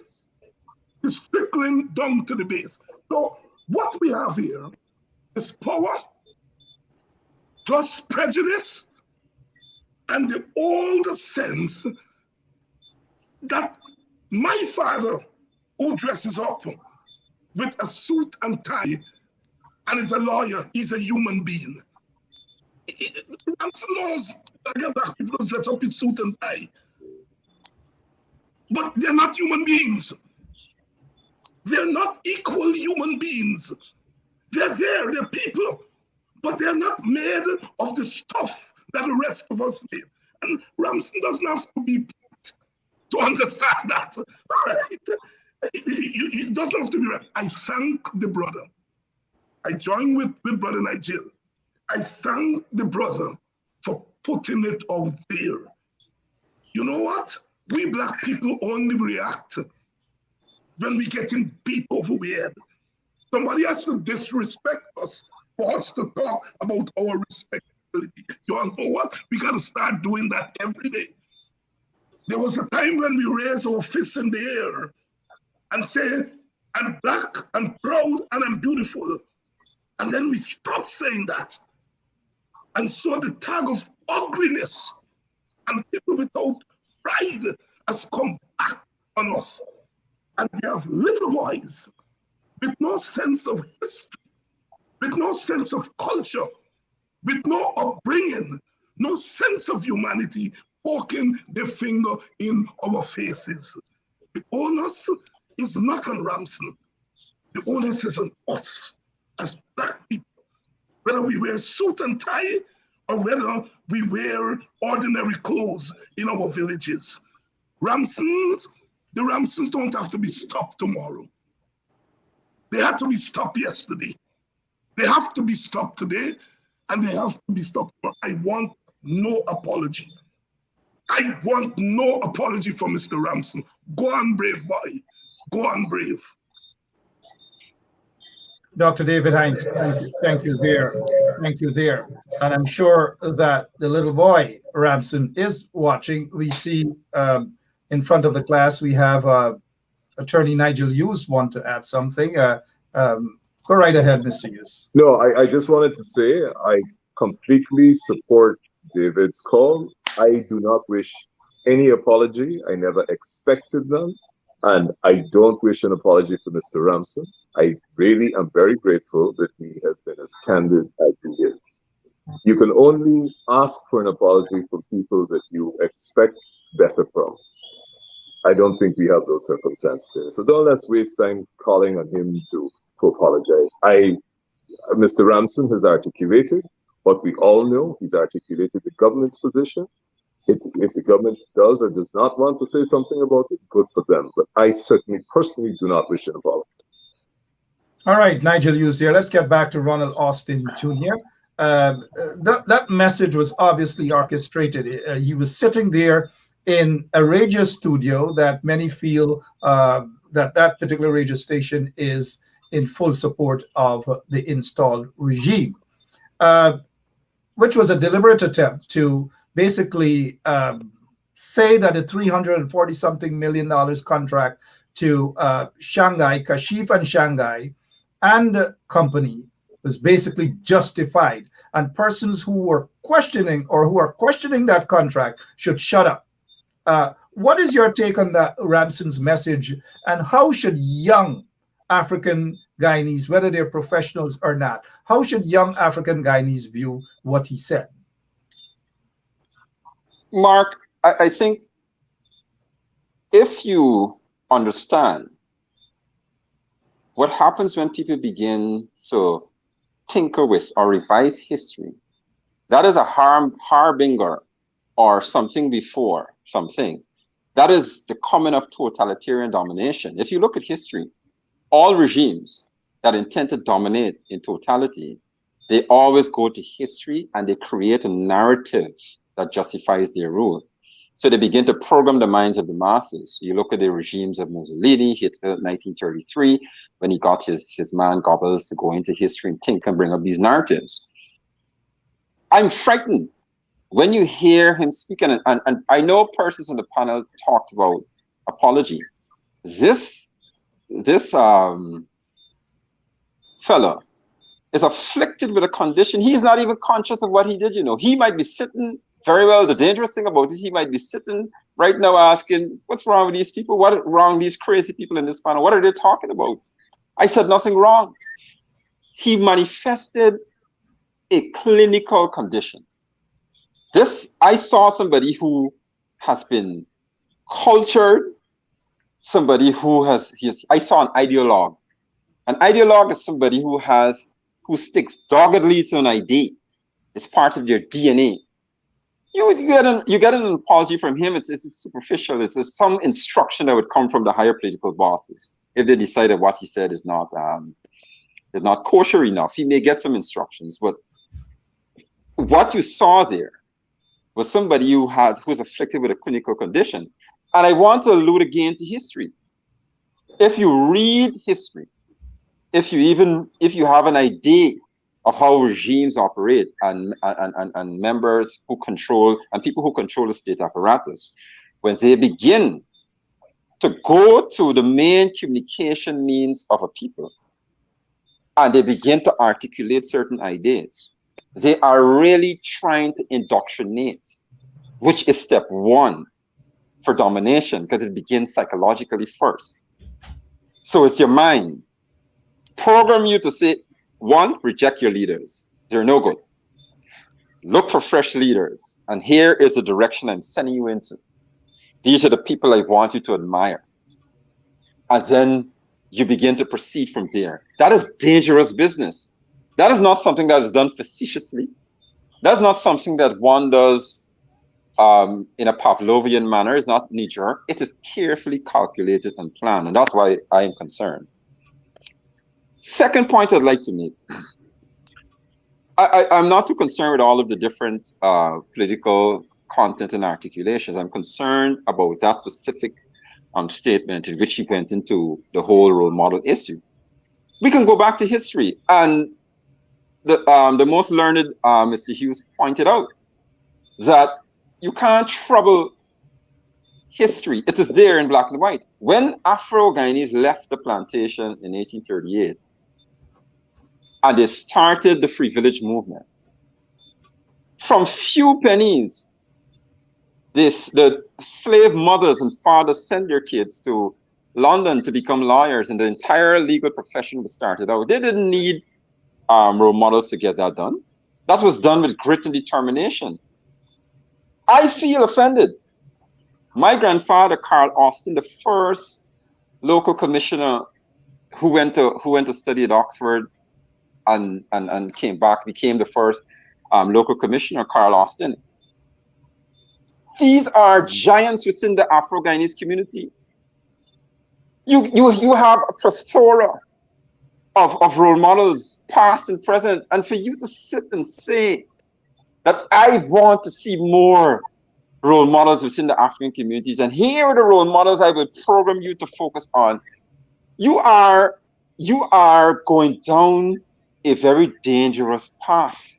It's trickling down to the base. So what we have here is power plus prejudice and the old sense that my father, who dresses up with a suit and tie and is a lawyer, he's a human being. Ramson knows again black people dress up in suit and tie. But they're not human beings. They're not equal human beings. They're there, they're people, but they're not made of the stuff that the rest of us made. And Ramson doesn't have to be to understand that, right? It doesn't have to be right. I thank the brother. I join with Brother Nigel. I thank the brother for putting it out there. You know what? We black people only react when we getting beat over the head. Somebody has to disrespect us for us to talk about our respectability. You know what? We got to start doing that every day. There was a time when we raised our fists in the air and say, I'm black, I'm proud, and I'm beautiful. And then we stopped saying that. And so the tag of ugliness and people without pride has come back on us. And we have little boys with no sense of history, with no sense of culture, with no upbringing, no sense of humanity, poking their finger in our faces. The onus is not on Ramson. The onus is on us as black people, whether we wear suit and tie or whether we wear ordinary clothes in our villages. The Ramsons don't have to be stopped tomorrow. They had to be stopped yesterday. They have to be stopped today, and they have to be stopped. I want no apology. I want no apology from Mr. Ramson. Go on, brave boy. Go on, brave. Dr. David Hines, thank you there. Thank you there. And I'm sure that the little boy, Ramson, is watching. We see in front of the class, we have Attorney Nigel Hughes want to add something. Go right ahead, Mr. Hughes. No, I just wanted to say I completely support David's call. I do not wish any apology. I never expected them. And I don't wish an apology for Mr. Ramson. I really am very grateful that he has been as candid as he is. You can only ask for an apology from people that you expect better from. I don't think we have those circumstances there. So don't let's waste time calling on him to apologize. Mr. Ramson has articulated what we all know. He's articulated the government's position. If the government does or does not want to say something about it, good for them. But I certainly, personally, do not wish an apology. All right, Nigel Hughes here. Let's get back to Ronald Austin Jr. That message was obviously orchestrated. He was sitting there in a radio studio that many feel that particular radio station is in full support of the installed regime, which was a deliberate attempt to basically say that a $340-something million contract to Shanghai, Kashif and Shanghai and company was basically justified, and persons who were questioning or who are questioning that contract should shut up. What is your take on that Ramson's message, and how should young African Guyanese, whether they're professionals or not, how should young African Guyanese view what he said? Mark, I think if you understand what happens when people begin to tinker with or revise history, that is a harbinger or something before something. That is the coming of totalitarian domination. If you look at history, all regimes that intend to dominate in totality, they always go to history and they create a narrative that justifies their rule. So they begin to program the minds of the masses. You look at the regimes of Mussolini, Hitler, 1933, when he got his man Goebbels to go into history and think and bring up these narratives. I'm frightened when you hear him speak, and I know persons on the panel talked about apology. This fella is afflicted with a condition. He's not even conscious of what he did, you know. He might be sitting very well. The dangerous thing about it, he might be sitting right now asking, what's wrong with these people? What's wrong with these crazy people in this panel? What are they talking about? I said nothing wrong. He manifested a clinical condition. I saw somebody who has been cultured, somebody who I saw an ideologue. An ideologue is somebody who sticks doggedly to an idea. It's part of their DNA. You get an apology from him. It's superficial. It's some instruction that would come from the higher political bosses. If they decided what he said is not kosher enough, he may get some instructions. But what you saw there was somebody who's afflicted with a clinical condition. And I want to allude again to history. If you read history, if you have an idea of how regimes operate and members who control and people who control the state apparatus, when they begin to go to the main communication means of a people and they begin to articulate certain ideas, they are really trying to indoctrinate, which is step one for domination, because it begins psychologically first. So it's your mind. Program you to say, one, reject your leaders. They're no good. Look for fresh leaders. And here is the direction I'm sending you into. These are the people I want you to admire. And then you begin to proceed from there. That is dangerous business. That is not something that is done facetiously. That's not something that one does in a Pavlovian manner. It's not knee-jerk. It is carefully calculated and planned. And that's why I am concerned. Second point I'd like to make. I'm not too concerned with all of the different political content and articulations. I'm concerned about that specific statement in which he went into the whole role model issue. We can go back to history, and the most learned Mr. Hughes pointed out that you can't trouble history. It is there in black and white. When Afro-Guyanese left the plantation in 1838, and they started the Free Village movement, from few pennies, the slave mothers and fathers sent their kids to London to become lawyers, and the entire legal profession was started out. They didn't need role models to get that done. That was done with grit and determination. I feel offended. My grandfather, Carl Austin, the first local commissioner who went to study at Oxford and came back, became the first local commissioner, Carl Austin. These are giants within the Afro-Guyanese community. You have a plethora of role models, past and present, and for you to sit and say that I want to see more role models within the African communities, and here are the role models I would program you to focus on. You are going down a very dangerous path.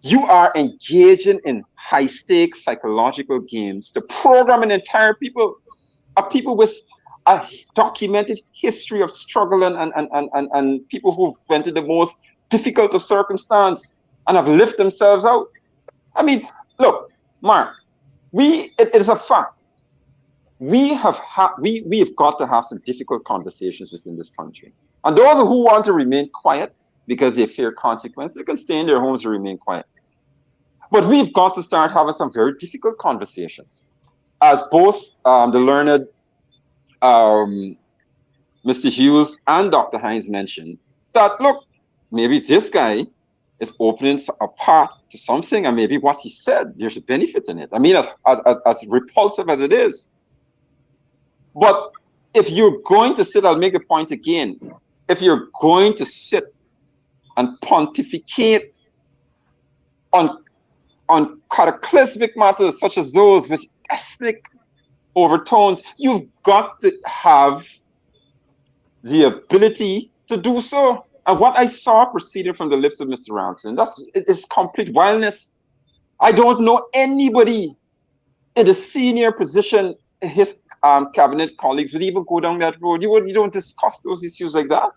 You are engaging in high-stakes psychological games to program an entire people, a people with a documented history of struggle and people who went to the most difficult of circumstance and have lived themselves out. I mean, look, Mark, it is a fact. We have got to have some difficult conversations within this country. And those who want to remain quiet because they fear consequences, they can stay in their homes and remain quiet. But we've got to start having some very difficult conversations. As both the learned Mr. Hughes and Dr. Hines mentioned, that look, maybe this guy is opening a path to something, and maybe what he said, there's a benefit in it. I mean, as repulsive as it is. But if you're going to sit, I'll make the point again, if you're going to sit and pontificate on cataclysmic matters such as those with ethnic overtones, you've got to have the ability to do so And what I saw proceeding from the lips of Mr. Ramson, it's complete wildness. I don't know anybody in the senior position, his cabinet colleagues would even go down that road. You don't discuss those issues like that.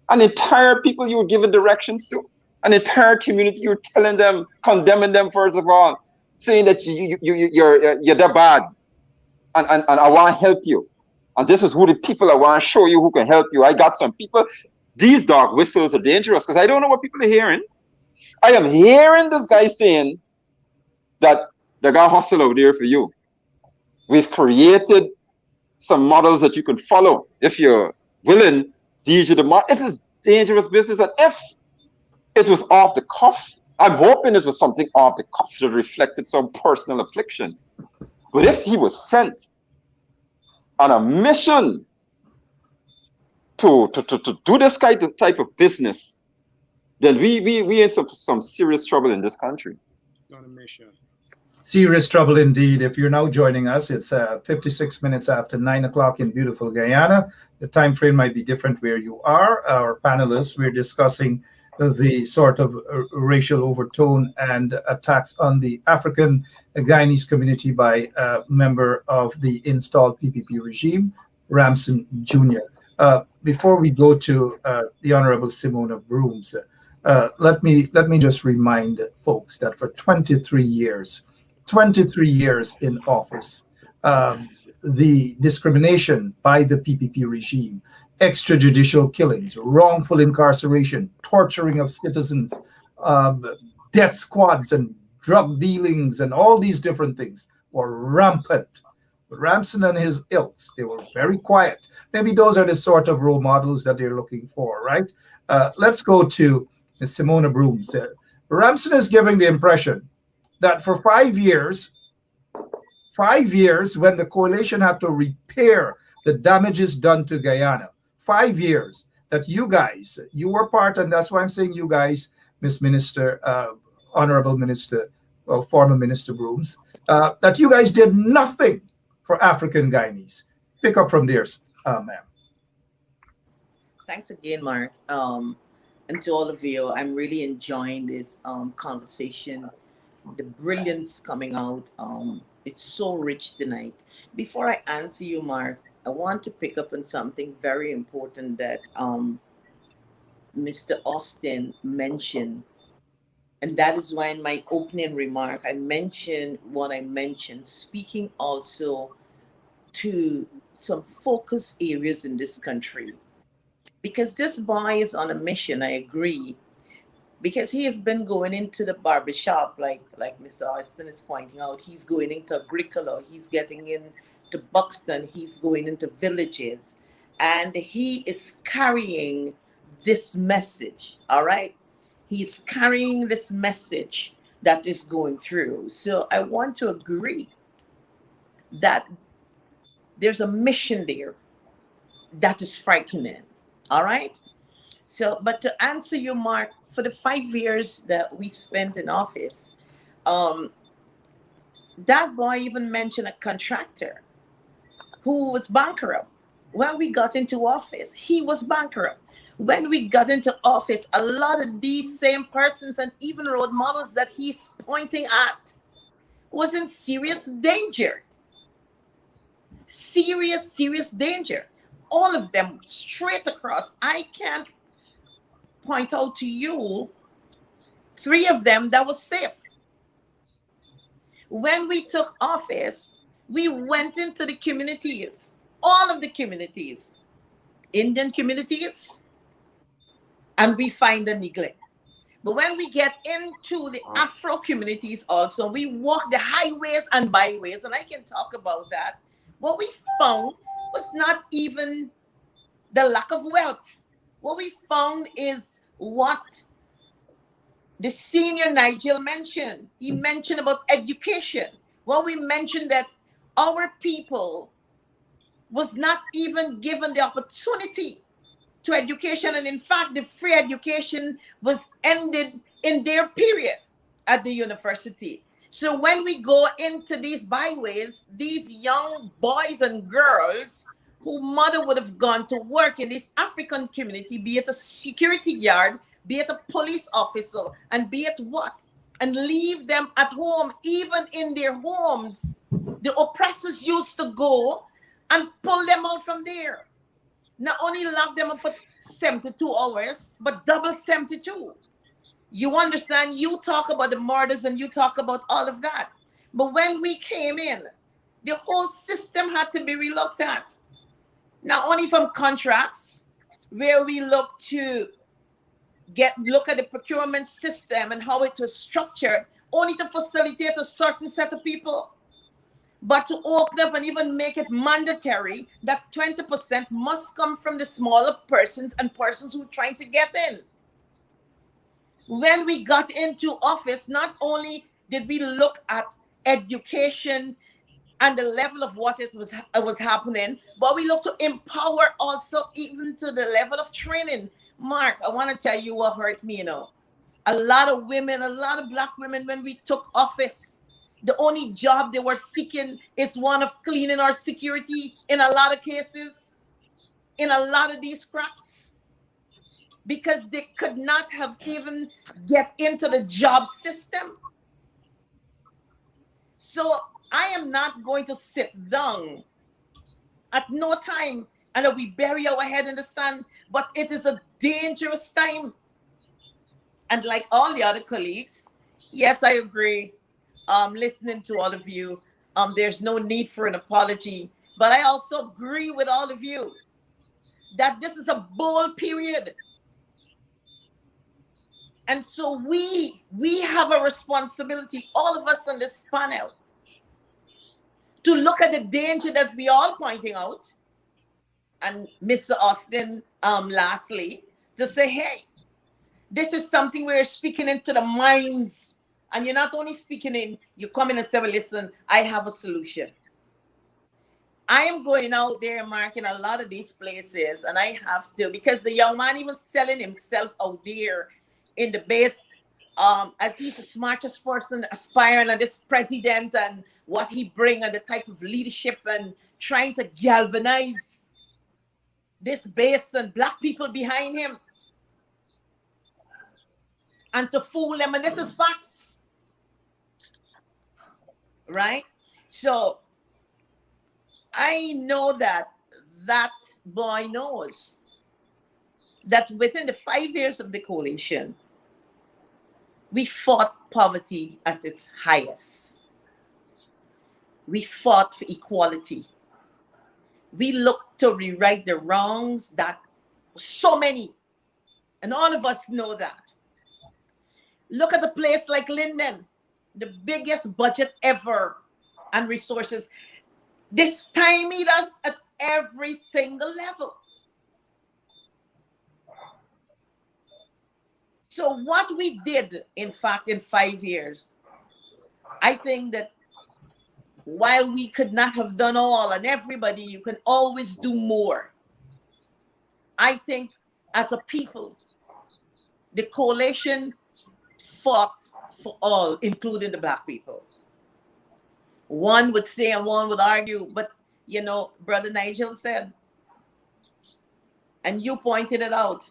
An entire people you were giving directions to, an entire community you're telling them, condemning them first of all, saying that you're that bad, and I want to help you, and this is who the people I want to show you who can help you. I got some people. These dog whistles are dangerous because I don't know what people are hearing. I am hearing this guy saying that they got hustle out there for you. We've created some models that you can follow if you're willing. These are the models. It is dangerous business, and if it was off the cuff, I'm hoping it was something off the cuff that reflected some personal affliction. But if he was sent on a mission to do this type of business, then we in some serious trouble in this country. On a mission. Serious trouble indeed. If you're now joining us, it's 56 minutes after 9 o'clock in beautiful Guyana. The time frame might be different where you are. Our panelists, we're discussing the sort of racial overtone and attacks on the African Guyanese community by a member of the installed PPP regime, Ramson Jr. Before we go to the Honorable Simona Brooms, let me just remind folks that for 23 years in office, the discrimination by the PPP regime, extrajudicial killings, wrongful incarceration, torturing of citizens, death squads and drug dealings and all these different things were rampant. But Ramson and his ilks, they were very quiet. Maybe those are the sort of role models that they're looking for, right? Let's go to Ms. Simona Brooms. Ramson is giving the impression that for 5 years, when the coalition had to repair the damages done to Guyana, 5 years that you were part, and that's why I'm saying you guys, Miss Minister, Honorable Minister, well, former Minister Brooms, that you guys did nothing for African Guyanese. Pick up from there, ma'am. Thanks again, Mark. And to all of you, I'm really enjoying this conversation. The brilliance coming out. It's so rich tonight. Before I answer you, Mark, I want to pick up on something very important that Mr. Austin mentioned. And that is why in my opening remark, I mentioned what I mentioned, speaking also to some focus areas in this country. Because this boy is on a mission, I agree. Because he has been going into the barbershop, like Mr. Austin is pointing out. He's going into Agricola, he's getting into Buxton, he's going into villages. And he is carrying this message, all right? He's carrying this message that is going through. So I want to agree that there's a mission there that is frightening, all right? So, but to answer you, Mark, for the 5 years that we spent in office, that boy even mentioned a contractor who was bankrupt. When we got into office, he was bankrupt. When we got into office, a lot of these same persons and even role models that he's pointing at was in serious danger. Serious danger. All of them straight across. I can't point out to you 3 of them that was safe. When we took office, we went into the communities, all of the communities, Indian communities, and we find the neglect. But when we get into the Afro communities also, we walk the highways and byways, and I can talk about that. What we found was not even the lack of wealth. What we found is what the senior Nigel mentioned. He mentioned about education. Well, we mentioned that our people was not even given the opportunity to education. And in fact, the free education was ended in their period at the university. So when we go into these byways, these young boys and girls whose mother would have gone to work in this African community, be it a security guard, be it a police officer, and be it what, and leave them at home. Even in their homes, the oppressors used to go and pull them out from there. Not only lock them up for 72 hours, but double 72. You understand? You talk about the murders and you talk about all of that. But when we came in, the whole system had to be relooked at. Not only from contracts, where we look at the procurement system and how it was structured, only to facilitate a certain set of people, but to open up and even make it mandatory that 20% must come from the smaller persons and persons who are trying to get in. When we got into office, not only did we look at education and the level of what it was happening, but we look to empower also even to the level of training. Mark, I want to tell you what hurt me, a lot of women, a lot of Black women, when we took office, the only job they were seeking is one of cleaning our security in a lot of cases, in a lot of these cracks, because they could not have even get into the job system. So I am not going to sit down at no time and we bury our head in the sand, but it is a dangerous time. And like all the other colleagues, yes, I agree. Listening to all of you, there's no need for an apology, but I also agree with all of you that this is a bold period. And so we have a responsibility, all of us on this panel, to look at the danger that we all pointing out. And Mr. Austin, lastly, to say, hey, this is something we're speaking into the minds. And you're not only speaking in, you come in and say, well, listen, I have a solution. I am going out there and marking a lot of these places, and I have to, because the young man even selling himself out there in the base, as he's the smartest person aspiring on this president and what he brings and the type of leadership and trying to galvanize this base and Black people behind him and to fool them. And this is facts. Right? So I know that boy knows that within the 5 years of the coalition, we fought poverty at its highest. We fought for equality. We looked to rewrite the wrongs that were so many. And all of us know that. Look at a place like Linden, the biggest budget ever and resources. This stymied us at every single level. So what we did, in fact, in 5 years, I think that while we could not have done all, and everybody, you can always do more. I think as a people, the coalition fought for all, including the Black people. One would say and one would argue, but Brother Nigel said, and you pointed it out,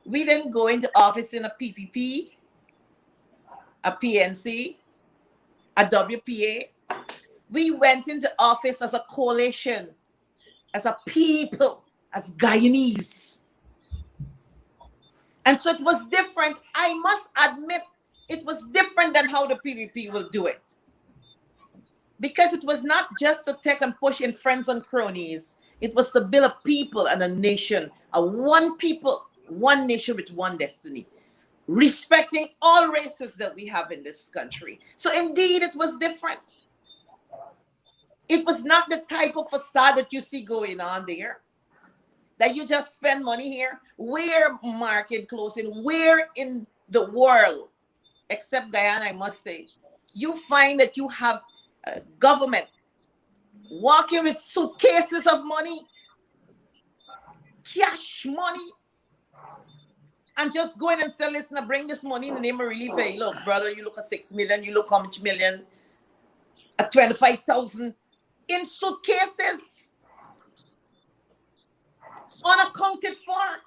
we didn't go into office in a PPP, a PNC, a WPA. We went into office as a coalition, as a people, as Guyanese. And so it was different. I must admit, it was different than how the PPP will do it. Because it was not just to take and push in friends and cronies. It was to build a people and a nation, a one people, one nation with one destiny, respecting all races that we have in this country. So indeed, it was different. It was not the type of facade that you see going on there, that you just spend money here. Where, market closing, where in the world, except Guyana, I must say, you find that you have government walking with suitcases of money, cash money, and just go in and say, listen, I bring this money in the name of relief. Hey, look, brother, you look at 6 million, you look how much million, at 25,000 in suitcases. unaccounted for.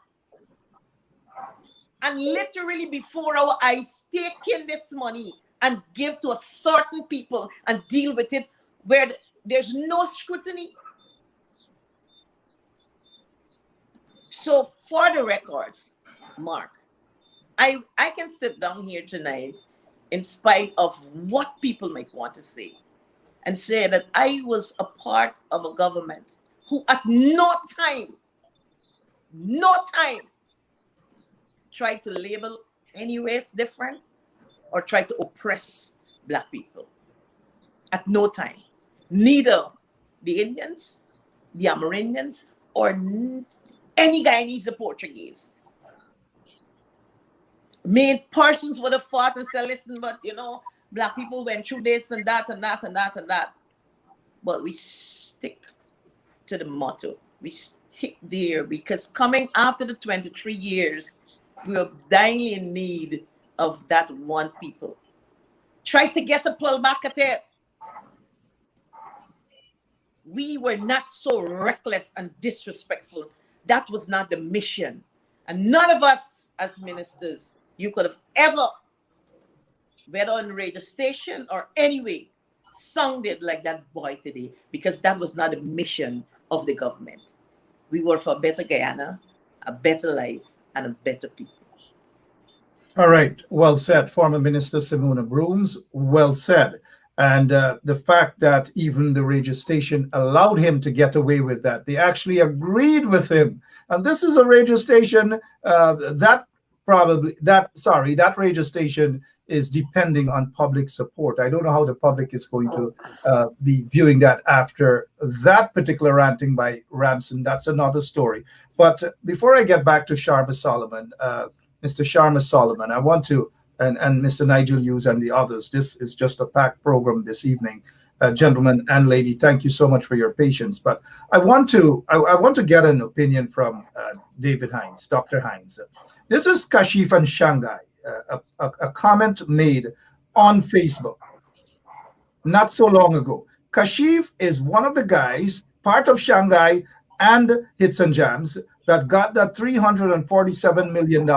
And literally before our eyes, taking this money and give to a certain people and deal with it where there's no scrutiny. So for the records, Mark, I can sit down here tonight in spite of what people might want to say and say that I was a part of a government who at no time tried to label any race different or tried to oppress Black people. At no time. Neither the Indians, the Amerindians, or any Guyanese or Portuguese. Made persons would have fought and said, listen, but Black people went through this and that and that and that and that. But we stick to the motto. We stick there because coming after the 23 years, we are dying in need of that one people. Try to get a pull back at it. We were not so reckless and disrespectful. That was not the mission. And none of us as ministers, you could have ever, whether on radio station or anyway, sounded like that boy today, because that was not the mission of the government. We were for a better Guyana, a better life, and a better people. All right. Well said, former Minister Simona Brooms. Well said. And the fact that even the radio station allowed him to get away with that, they actually agreed with him. And this is a radio station that radio station is depending on public support. I don't know how the public is going to be viewing that after that particular ranting by Ramson. That's another story. But before I get back to Sharma Solomon, Mr. Sharma Solomon, I want to, and Mr. Nigel Hughes and the others, this is just a packed program this evening. Gentlemen and lady, thank you so much for your patience. But I want to get an opinion from David Hines, Dr. Hines. This is Kashif and Shanghai, a comment made on Facebook not so long ago. Kashif is one of the guys, part of Shanghai and Hits and Jams, that got that $347 million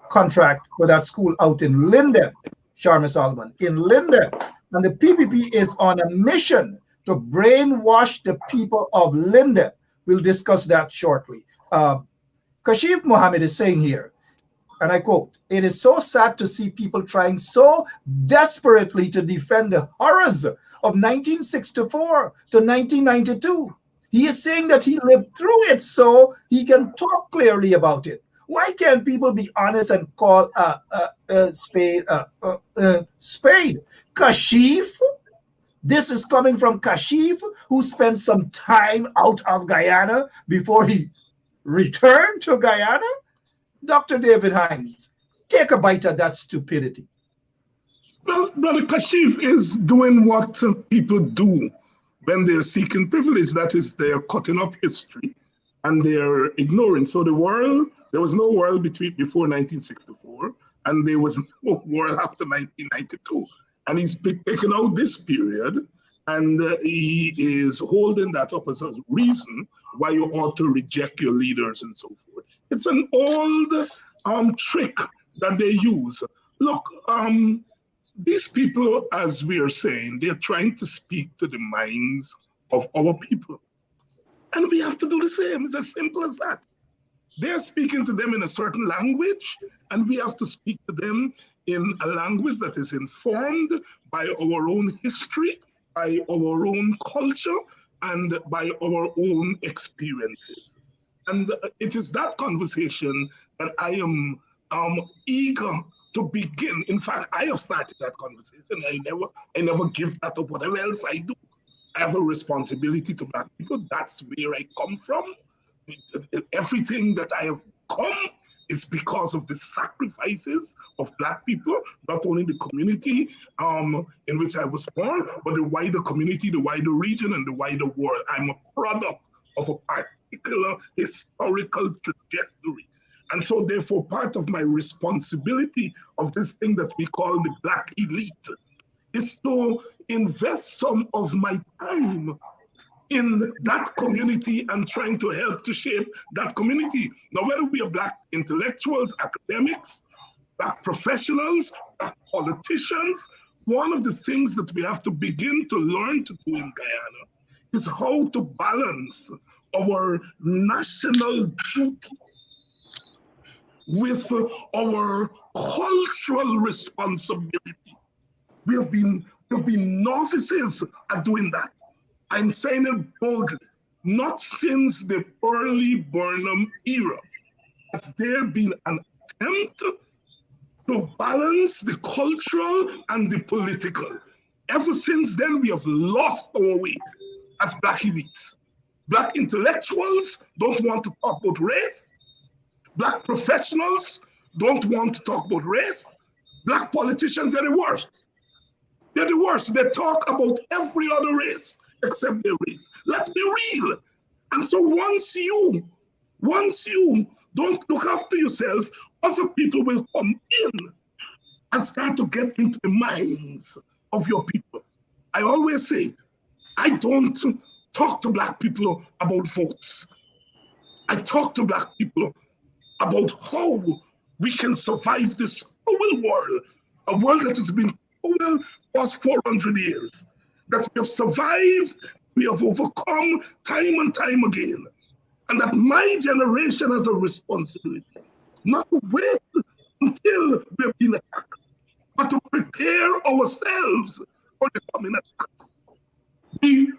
contract for that school out in Linden, Sharma Solomon, in Linden. And the PPP is on a mission to brainwash the people of Linden. We'll discuss that shortly. Kashif Mohammed is saying here, and I quote, "It is so sad to see people trying so desperately to defend the horrors of 1964 to 1992. He is saying that he lived through it so he can talk clearly about it. Why can't people be honest and call a spade spade? Kashif, this is coming from Kashif, who spent some time out of Guyana before he returned to Guyana. Dr. David Hines, take a bite of that stupidity." Well, Brother Kashif is doing what people do when they're seeking privilege. That is, they're cutting up history and they're ignoring. So there was no world before 1964, and there was no world after 1992. And he's taken out this period, and he is holding that up as a reason why you ought to reject your leaders and so forth. It's an old trick that they use. Look, these people, as we are saying, they're trying to speak to the minds of our people. And we have to do the same. It's as simple as that. They're speaking to them in a certain language, and we have to speak to them in a language that is informed by our own history, by our own culture, and by our own experiences. And it is that conversation that I am eager to begin. In fact, I have started that conversation. I never give that up, whatever else I do. I have a responsibility to Black people. That's where I come from. Everything that I have come is because of the sacrifices of Black people, not only the community in which I was born, but the wider community, the wider region, and the wider world. I'm a product of a particular historical trajectory. And so therefore, part of my responsibility of this thing that we call the Black elite is to invest some of my time in that community and trying to help to shape that community. Now, whether we are Black intellectuals, academics, Black professionals, Black politicians, one of the things that we have to begin to learn to do in Guyana is how to balance our national duty with our cultural responsibility. We have been novices at doing that. I'm saying it boldly. Not since the early Burnham era has there been an attempt to balance the cultural and the political. Ever since then, we have lost our way as Black elites. Black intellectuals don't want to talk about race. Black professionals don't want to talk about race. Black politicians are the worst. They're the worst. They talk about every other race except their race. Let's be real. And so once you don't look after yourselves, other people will come in and start to get into the minds of your people. I always say, I don't talk to Black people about votes. I talk to Black people about how we can survive this cruel world, a world that has been cruel for 400 years, that we have survived, we have overcome time and time again, and that my generation has a responsibility, not to wait until we have been attacked, but to prepare ourselves for the coming attack. We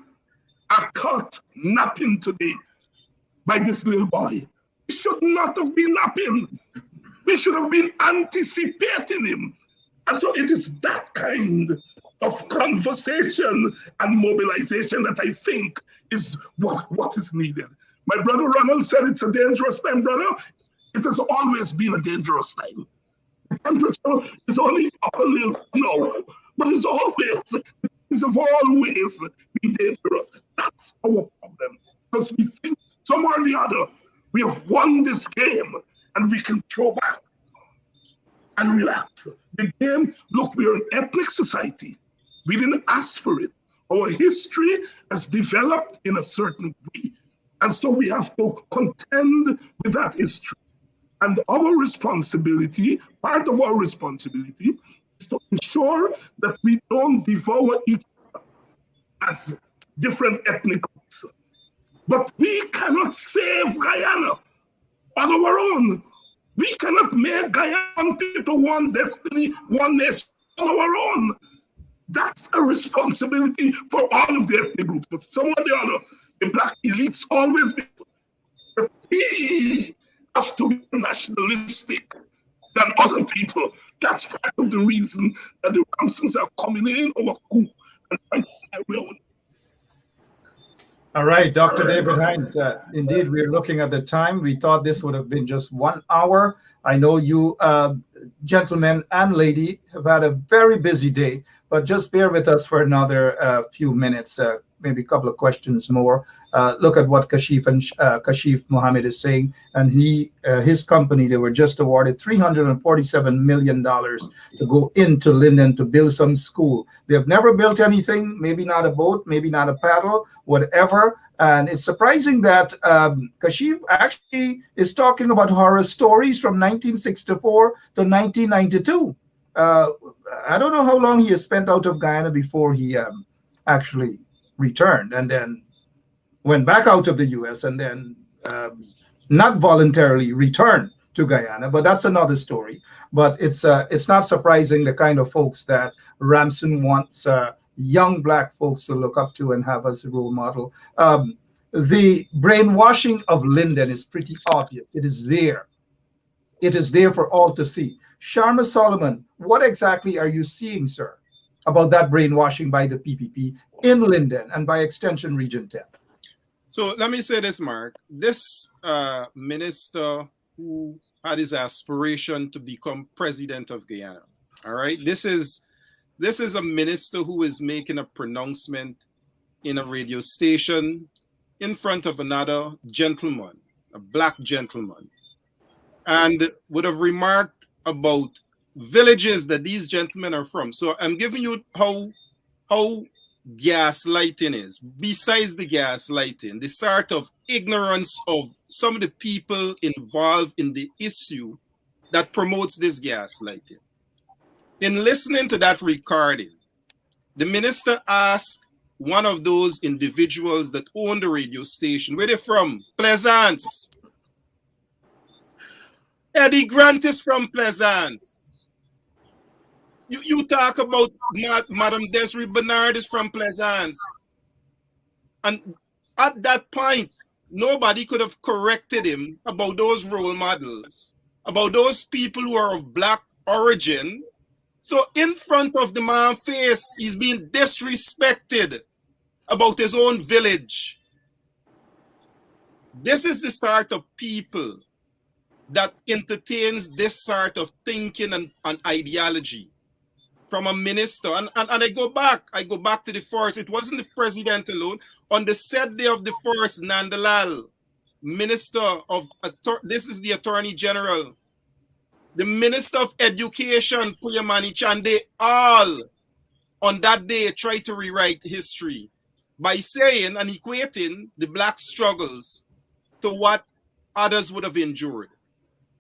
are caught napping today by this little boy. We should not have been napping. We should have been anticipating him. And so it is that kind of conversation and mobilization that I think is what is needed. My brother Ronald said it's a dangerous time, brother. It has always been a dangerous time. The temperature is only up a little now, but it's always been dangerous. That's our problem. Because we think somewhere or the other, we have won this game and we can throw back and relax. The game, look, we're an ethnic society. We didn't ask for it. Our history has developed in a certain way. And so we have to contend with that history. And our responsibility, part of our responsibility, is to ensure that we don't devour each other as different ethnic groups. But we cannot save Guyana on our own. We cannot make Guyana people one destiny, one nation on our own. That's a responsibility for all of the ethnic groups. But some or the other, the Black elites always be. But we have to be nationalistic than other people. That's part of the reason that the Ramsons are coming in over coup and trying to carry on. All right, Dr. David Hines. Indeed, we're looking at the time. We thought this would have been just 1 hour. I know you gentlemen and lady have had a very busy day, but just bear with us for another few minutes, maybe a couple of questions more. Look at what Kashif Mohammed is saying, and his company, they were just awarded $347 million to go into Linden to build some school. They have never built anything, maybe not a boat, maybe not a paddle, whatever. And it's surprising that Kashif actually is talking about horror stories from 1964 to 1992. I don't know how long he has spent out of Guyana before he actually returned and then went back out of the U.S. and then not voluntarily returned to Guyana, but that's another story. But it's not surprising the kind of folks that Ramson wants young Black folks to look up to and have as a role model. The brainwashing of Linden is pretty obvious. It is there. It is there for all to see. Sharma Solomon, what exactly are you seeing, sir, about that brainwashing by the PPP in Linden and by extension Region 10? So let me say this, Mark. This minister who had his aspiration to become president of Guyana, all right? This is a minister who is making a pronouncement in a radio station in front of another gentleman, a Black gentleman, and would have remarked about villages that these gentlemen are from. So I'm giving you how gaslighting is, besides the gaslighting, the sort of ignorance of some of the people involved in the issue that promotes this gaslighting. In listening to that recording, the minister asked one of those individuals that own the radio station, where they from? Pleasance. Eddie Grant is from Pleasance. You talk about Madame Desiree Bernard is from Pleasance. And at that point, nobody could have corrected him about those role models, about those people who are of black origin. So in front of the man's face, he's being disrespected about his own village. This is the sort of people that entertains this sort of thinking and ideology from a minister. And I go back to the first. It wasn't the president alone. On the said day of the first, Nandalal, minister of, this is the attorney general, the minister of education, Puyamani Chan, they all on that day tried to rewrite history by saying and equating the black struggles to what others would have endured.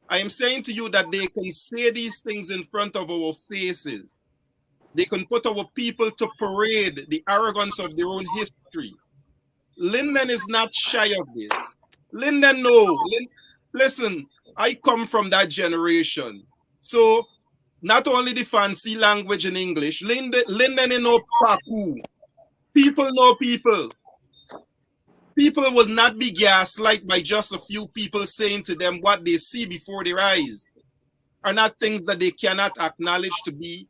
I am saying to you that they can say these things in front of our faces. They can put our people to parade the arrogance of their own history. Lyndon is not shy of this. Lyndon, no. Listen, I come from that generation. So not only the fancy language in English, Lyndon is no paku. People know people. People will not be gaslighted by just a few people saying to them what they see before their eyes are not things that they cannot acknowledge to be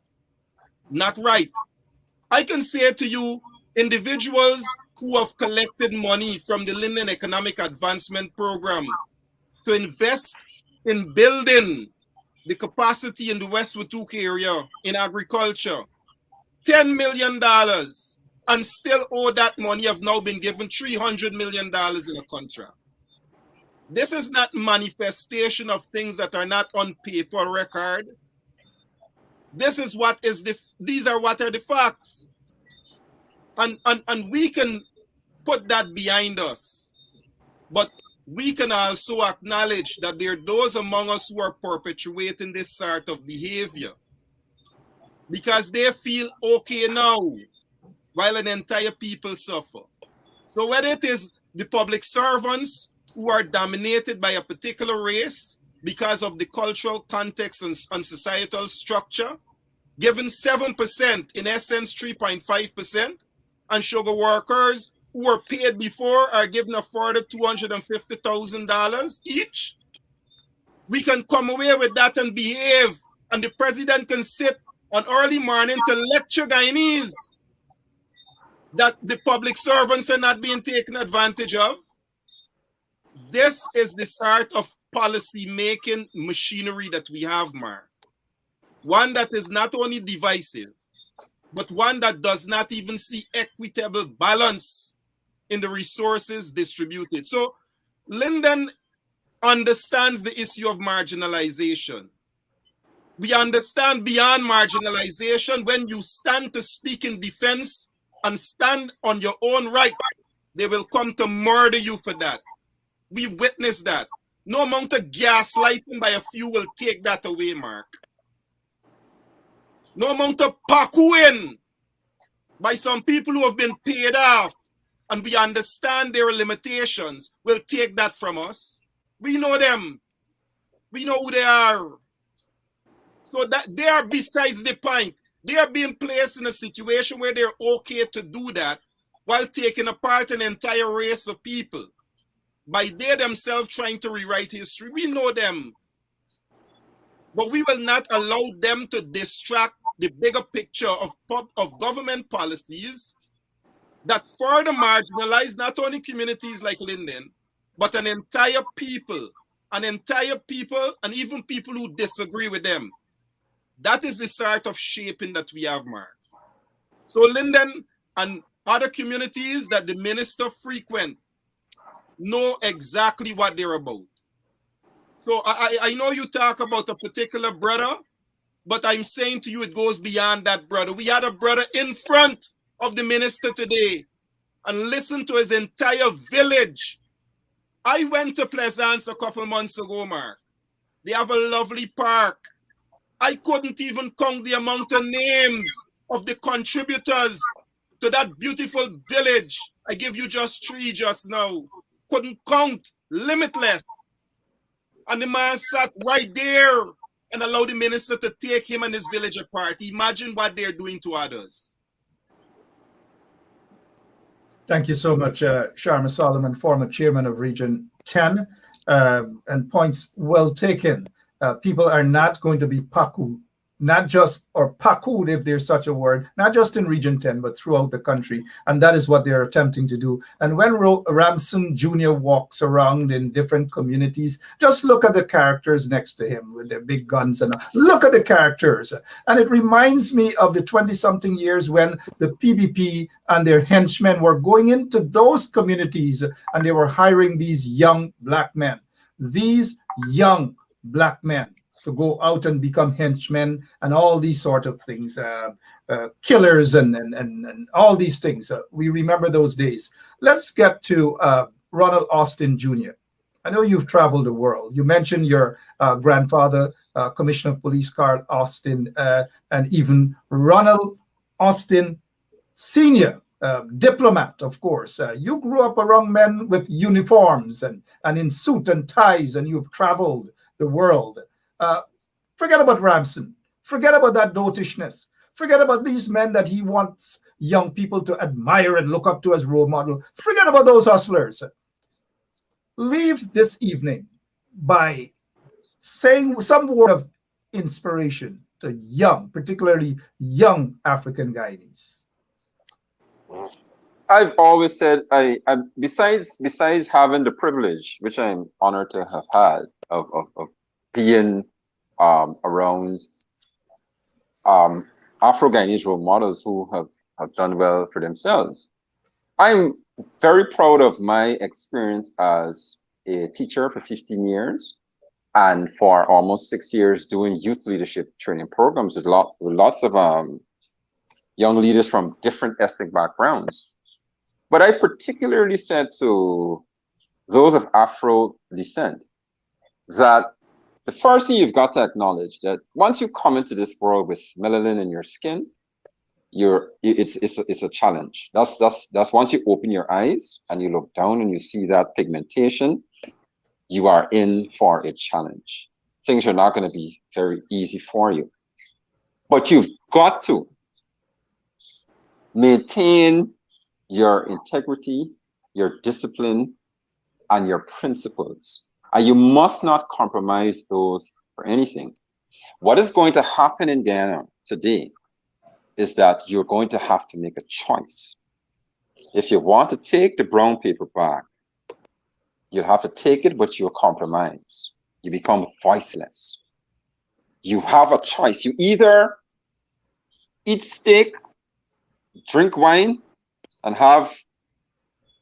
not right. I can say to you, individuals who have collected money from the Lyndon Economic Advancement Program to invest in building the capacity in the West Watuka area in agriculture, $10 million, and still owe that money, have now been given $300 million in a contract. This is not manifestation of things that are not on paper record. This is what is these are what are the facts. And we can put that behind us. But we can also acknowledge that there are those among us who are perpetuating this sort of behavior because they feel okay now, while an entire people suffer. So whether it is the public servants who are dominated by a particular race because of the cultural context and societal structure, given 7%, in essence 3.5%, and sugar workers who were paid before are given a further $250,000 each, we can come away with that and behave, and the president can sit on early morning to lecture Guyanese that the public servants are not being taken advantage of. This is the sort of policy-making machinery that we have, Mark. One that is not only divisive, but one that does not even see equitable balance in the resources distributed. So Lyndon understands the issue of marginalization. We understand beyond marginalization, when you stand to speak in defense and stand on your own right, they will come to murder you for that. We've witnessed that. No amount of gaslighting by a few will take that away, Mark. No amount of pakuing by some people who have been paid off and we understand their limitations will take that from us. We know them. We know who they are. So that they are besides the point. They are being placed in a situation where they're okay to do that while taking apart an entire race of people by they themselves trying to rewrite history. We know them. But we will not allow them to distract the bigger picture of government policies that further marginalize not only communities like Lyndon, but an entire people, and even people who disagree with them. That is the sort of shaping that we have, Mark. So Lyndon and other communities that the minister frequent know exactly what they're about. So I know you talk about a particular brother, but I'm saying to you it goes beyond that brother. We had a brother in front of the minister today and listen to his entire village. I went to Pleasance a couple months ago, Mark. They have a lovely park. I couldn't even count the amount of names of the contributors to that beautiful village. I give you just 3 just now. Couldn't count, limitless. And the man sat right there and allowed the minister to take him and his village apart. Imagine what they're doing to others. Thank you so much, Sharma Solomon, former chairman of Region 10, and points well taken. People are not going to be paku, not just, or pakued if there's such a word, not just in Region 10, but throughout the country. And that is what they're attempting to do. And when Ramson Jr. walks around in different communities, just look at the characters next to him with their big guns and look at the characters. And it reminds me of the 20-something years when the PPP and their henchmen were going into those communities and they were hiring these young black men. These young black men to go out and become henchmen and all these sort of things, killers and all these things. We remember those days. Let's get to Ronald Austin Jr. I know you've traveled the world. You mentioned your grandfather, Commissioner of Police Carl Austin, and even Ronald Austin Sr., diplomat, of course. You grew up around men with uniforms and in suit and ties, and you've traveled the world. Forget about Ramson. Forget about that dotishness. Forget about these men that he wants young people to admire and look up to as role model. Forget about those hustlers. Leave this evening by saying some word of inspiration to young, particularly young African Guyanese. I've always said, I besides having the privilege, which I'm honored to have had, of being around Afro-Guyanese role models who have done well for themselves. I'm very proud of my experience as a teacher for 15 years and for almost 6 years doing youth leadership training programs with lots of young leaders from different ethnic backgrounds. But I particularly said to those of Afro descent that the first thing you've got to acknowledge that once you come into this world with melanin in your skin, it's a challenge. That's once you open your eyes and you look down and you see that pigmentation, you are in for a challenge. Things are not going to be very easy for you. But you've got to maintain your integrity, your discipline, and your principles. And you must not compromise those for anything. What is going to happen in Guyana today is that you're going to have to make a choice. If you want to take the brown paper back, you have to take it, but you'll compromise. You become voiceless. You have a choice. You either eat steak, drink wine, and have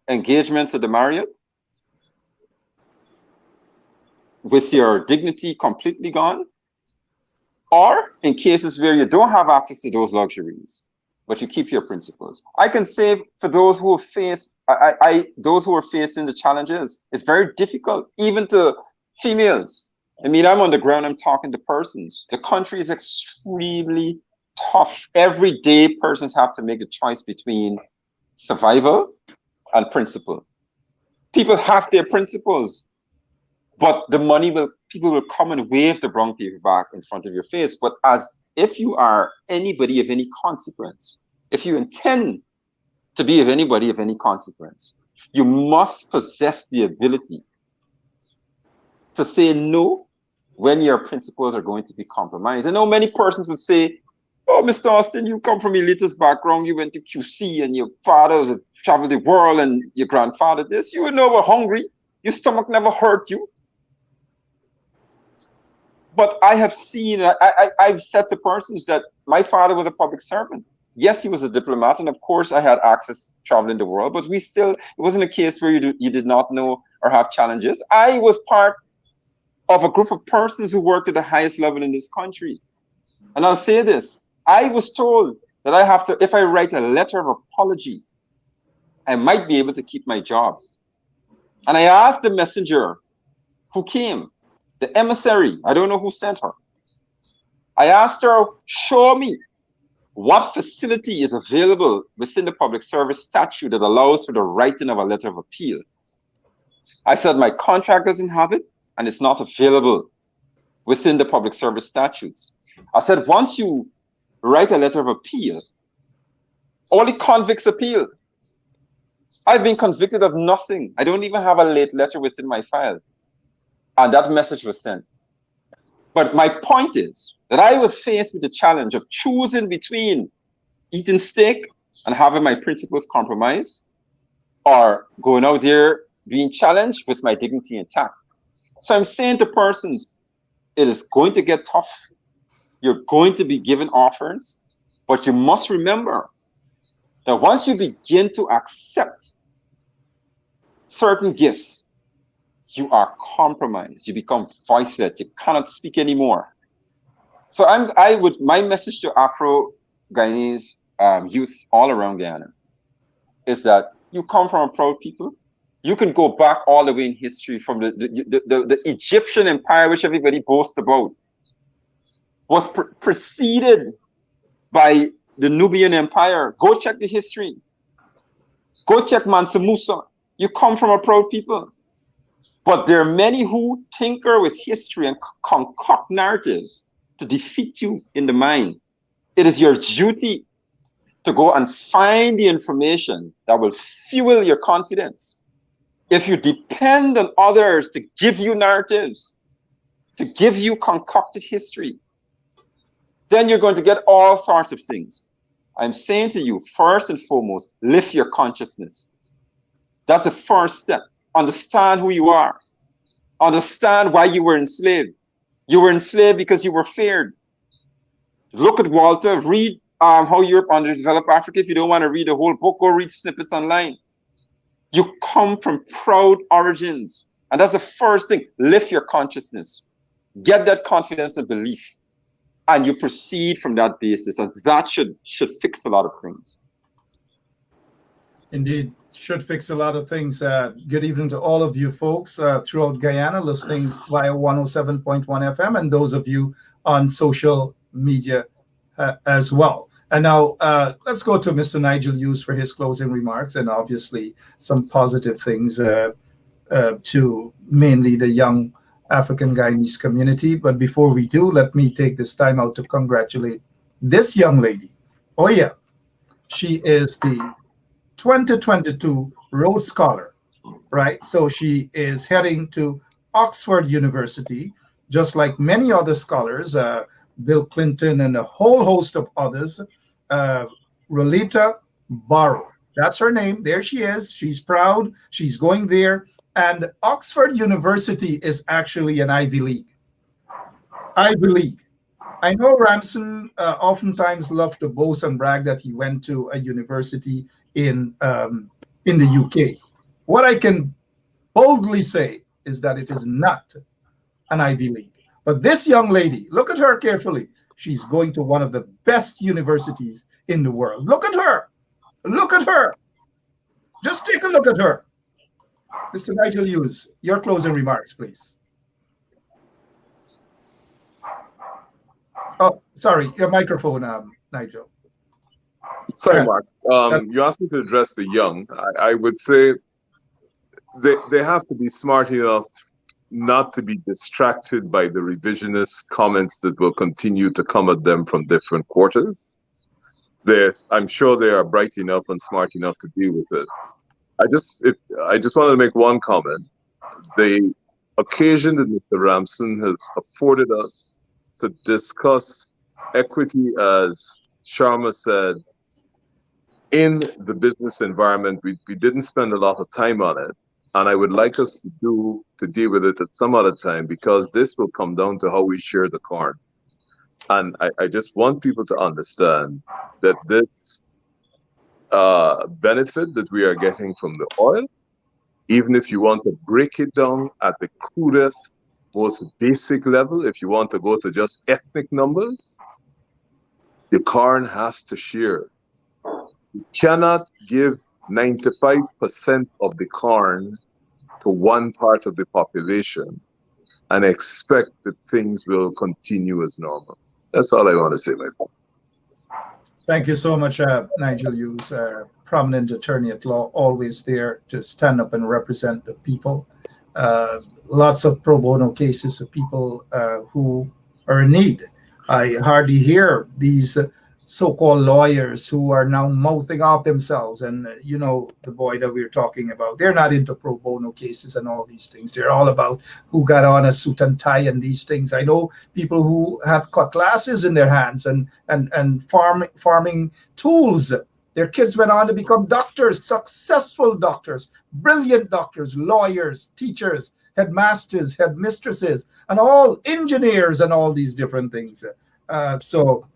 engagements at the Marriott with your dignity completely gone, or in cases where you don't have access to those luxuries, but you keep your principles. I can say for those who face, those who are facing the challenges, it's very difficult, even to females. I mean, I'm on the ground, I'm talking to persons. The country is extremely tough. Every day, persons have to make a choice between survival and principle. People have their principles, but the money people will come and wave the brown paper back in front of your face. But as if you are anybody of any consequence, if you intend to be of anybody of any consequence, you must possess the ability to say no when your principles are going to be compromised. I know many persons would say, oh, Mr. Austin, you come from elitist background, you went to QC and your father traveled the world and your grandfather this, you were hungry, your stomach never hurt you. But I have seen, I've said to persons that my father was a public servant. Yes, he was a diplomat, and of course I had access traveling the world, but it wasn't a case where you did not know or have challenges. I was part of a group of persons who worked at the highest level in this country. And I'll say this, I was told that I have to, if I write a letter of apology, I might be able to keep my job. And I asked the messenger who came, the emissary, I don't know who sent her. I asked her, show me what facility is available within the public service statute that allows for the writing of a letter of appeal. I said, my contract doesn't have it, and it's not available within the public service statutes. I said, once you write a letter of appeal, only convicts appeal. I've been convicted of nothing. I don't even have a late letter within my file. And that message was sent. But my point is that I was faced with the challenge of choosing between eating steak and having my principles compromised, or going out there being challenged with my dignity intact. So I'm saying to persons, it is going to get tough. You're going to be given offers, but you must remember that once you begin to accept certain gifts, you are compromised. You become voiceless. You cannot speak anymore. So my message to Afro-Guyanese youth all around Guyana is that you come from a proud people. You can go back all the way in history from the Egyptian empire, which everybody boasts about, was preceded by the Nubian Empire. Go check the history. Go check Mansa Musa. You come from a proud people. But there are many who tinker with history and concoct narratives to defeat you in the mind. It is your duty to go and find the information that will fuel your confidence. If you depend on others to give you narratives, to give you concocted history, then you're going to get all sorts of things. I'm saying to you, first and foremost, lift your consciousness. That's the first step. Understand who you are. Understand why you were enslaved. You were enslaved because you were feared. Look at Walter. Read How Europe Underdeveloped Africa. If you don't want to read the whole book, go read snippets online. You come from proud origins. And that's the first thing. Lift your consciousness. Get that confidence and belief. And you proceed from that basis. And that should fix a lot of things. Indeed, should fix a lot of things. Good evening to all of you folks throughout Guyana listening via 107.1 FM and those of you on social media as well. And now let's go to Mr. Nigel Hughes for his closing remarks and obviously some positive things to mainly the young African Guyanese community. But before we do, let me take this time out to congratulate this young lady. Oh yeah, she is the 2022 Rhodes Scholar, right? So she is heading to Oxford University, just like many other scholars, Bill Clinton and a whole host of others. Rolita Barrow, that's her name. There she is. She's proud. She's going there. And Oxford University is actually an Ivy League. Ivy League. I know Ramson oftentimes loved to boast and brag that he went to a university in the UK. What I can boldly say is that it is not an Ivy League. But this young lady, look at her carefully. She's going to one of the best universities in the world. Look at her. Look at her. Just take a look at her. Mr. Nigel Hughes, your closing remarks, please. Oh, sorry, your microphone, Nigel. Sorry, Mark. You asked me to address the young. I would say they have to be smart enough not to be distracted by the revisionist comments that will continue to come at them from different quarters. I'm sure they are bright enough and smart enough to deal with it. I just wanted to make one comment. The occasion that Mr. Ramson has afforded us to discuss equity, as Sharma said, in the business environment, we didn't spend a lot of time on it. And I would like us to deal with it at some other time, because this will come down to how we share the corn. And I just want people to understand that this benefit that we are getting from the oil, even if you want to break it down at the crudest, most basic level, if you want to go to just ethnic numbers, The corn has to share. You cannot give 95% of the corn to one part of the population and expect that things will continue as normal. That's all I want to say, my friend. Thank you so much, Nigel Hughes, prominent attorney at law, always there to stand up and represent the people. Lots of pro bono cases of people who are in need. I hardly hear these so-called lawyers who are now mouthing off themselves. And the boy that we're talking about, they're not into pro bono cases and all these things. They're all about who got on a suit and tie and these things. I know people who had cutlasses in their hands and farming tools. Their kids went on to become doctors, successful doctors, brilliant doctors, lawyers, teachers, headmasters, headmistresses, and all engineers and all these different things. So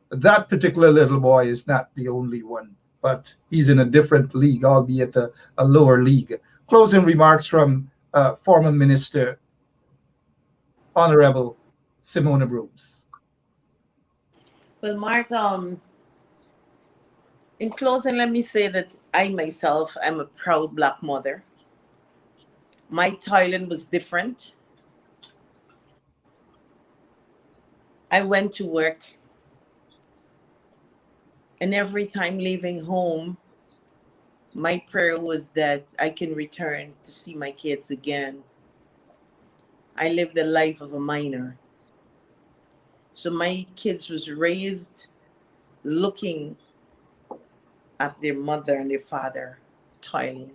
that particular little boy is not the only one, but he's in a different league, albeit a lower league. Closing remarks from former Minister, Honorable Simona Brooms. Well, Mark, in closing, let me say that I myself am a proud Black mother. My Thailand was different. I went to work, and every time leaving home, my prayer was that I can return to see my kids again. I lived the life of a minor. So my kids was raised looking at their mother and their father, Thailand.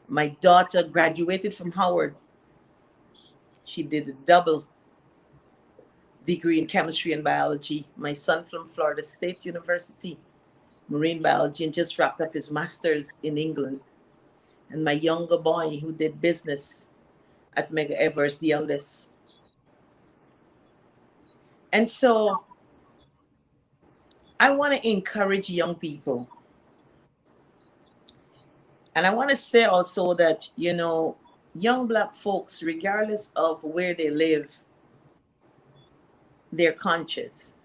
My daughter graduated from Howard. She did a double degree in chemistry and biology. My son from Florida State University, marine biology, and just wrapped up his master's in England. And my younger boy who did business at Mega Everest, the eldest. And so I want to encourage young people. And I want to say also that, young Black folks, regardless of where they live, they're conscious.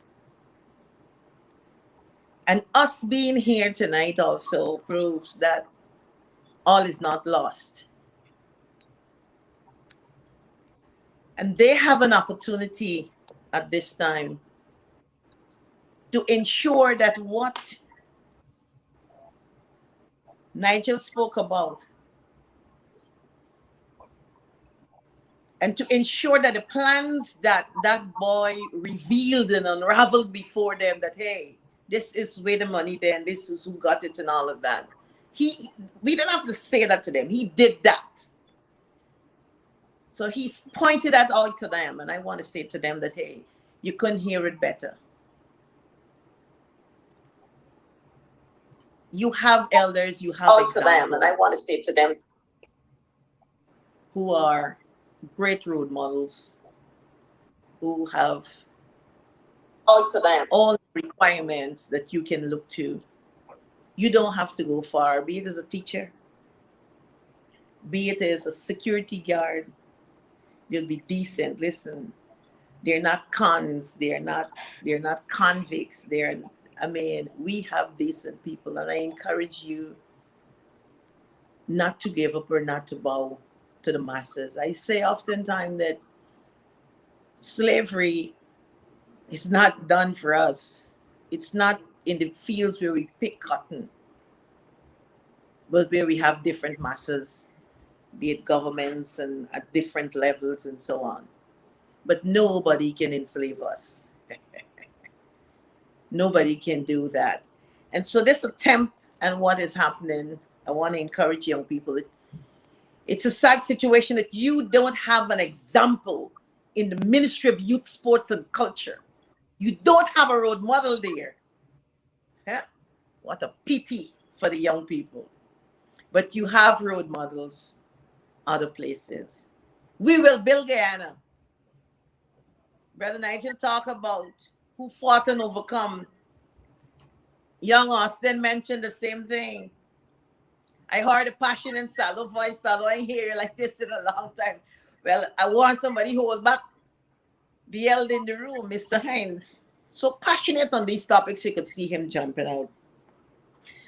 And us being here tonight also proves that all is not lost. And they have an opportunity at this time to ensure that what Nigel spoke about, and to ensure that the plans that that boy revealed and unraveled before them, that, hey, this is where the money there and this is who got it and all of that. We didn't have to say that to them. He did that. So he's pointed that out to them. And I want to say to them that, hey, you couldn't hear it better. You have elders, you have examples. To them, and I want to say to them who are great role models, who have all the requirements that you can look to. You don't have to go far, be it as a teacher, be it as a security guard. You'll be decent. Listen, they're not cons, they're not convicts, we have decent people, and I encourage you not to give up or not to bow to the masses. I say oftentimes that slavery is not done for us. It's not in the fields where we pick cotton, but where we have different masses, be it governments and at different levels and so on. But nobody can enslave us. Nobody can do that. And so this attempt and what is happening, I want to encourage young people. It's a sad situation that you don't have an example in the Ministry of Youth, Sports and Culture. You don't have a role model there. Yeah? What a pity for the young people. But you have role models other places. We will build Guyana. Brother Nigel talk about who fought and overcome. Young Austin mentioned the same thing. I heard a passionate Salo voice. Salo, I ain't hear you like this in a long time. Well, I want somebody who hold back the elder in the room, Mr. Hines. so passionate on these topics, you could see him jumping out.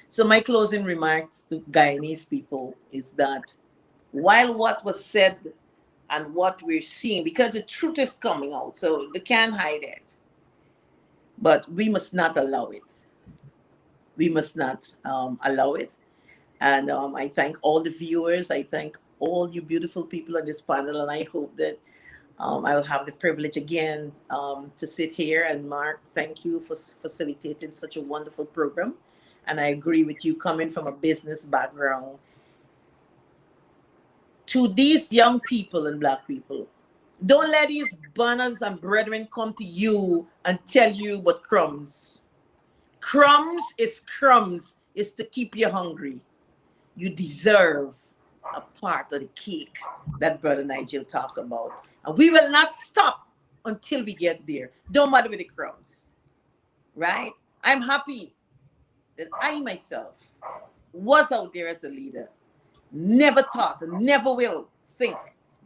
So my closing remarks to Guyanese people is that while what was said and what we're seeing, because the truth is coming out, so they can't hide it, but we must not allow it. We must not allow it. And I thank all the viewers. I thank all you beautiful people on this panel, and I hope that I will have the privilege again to sit here. And Mark, thank you for facilitating such a wonderful program. And I agree with you, coming from a business background. To these young people and Black people, don't let these banners and brethren come to you and tell you about crumbs. Crumbs is to keep you hungry. You deserve a part of the cake that Brother Nigel talked about. And we will not stop until we get there. Don't matter with the crumbs, right? I'm happy that I myself was out there as a leader. Never thought and never will think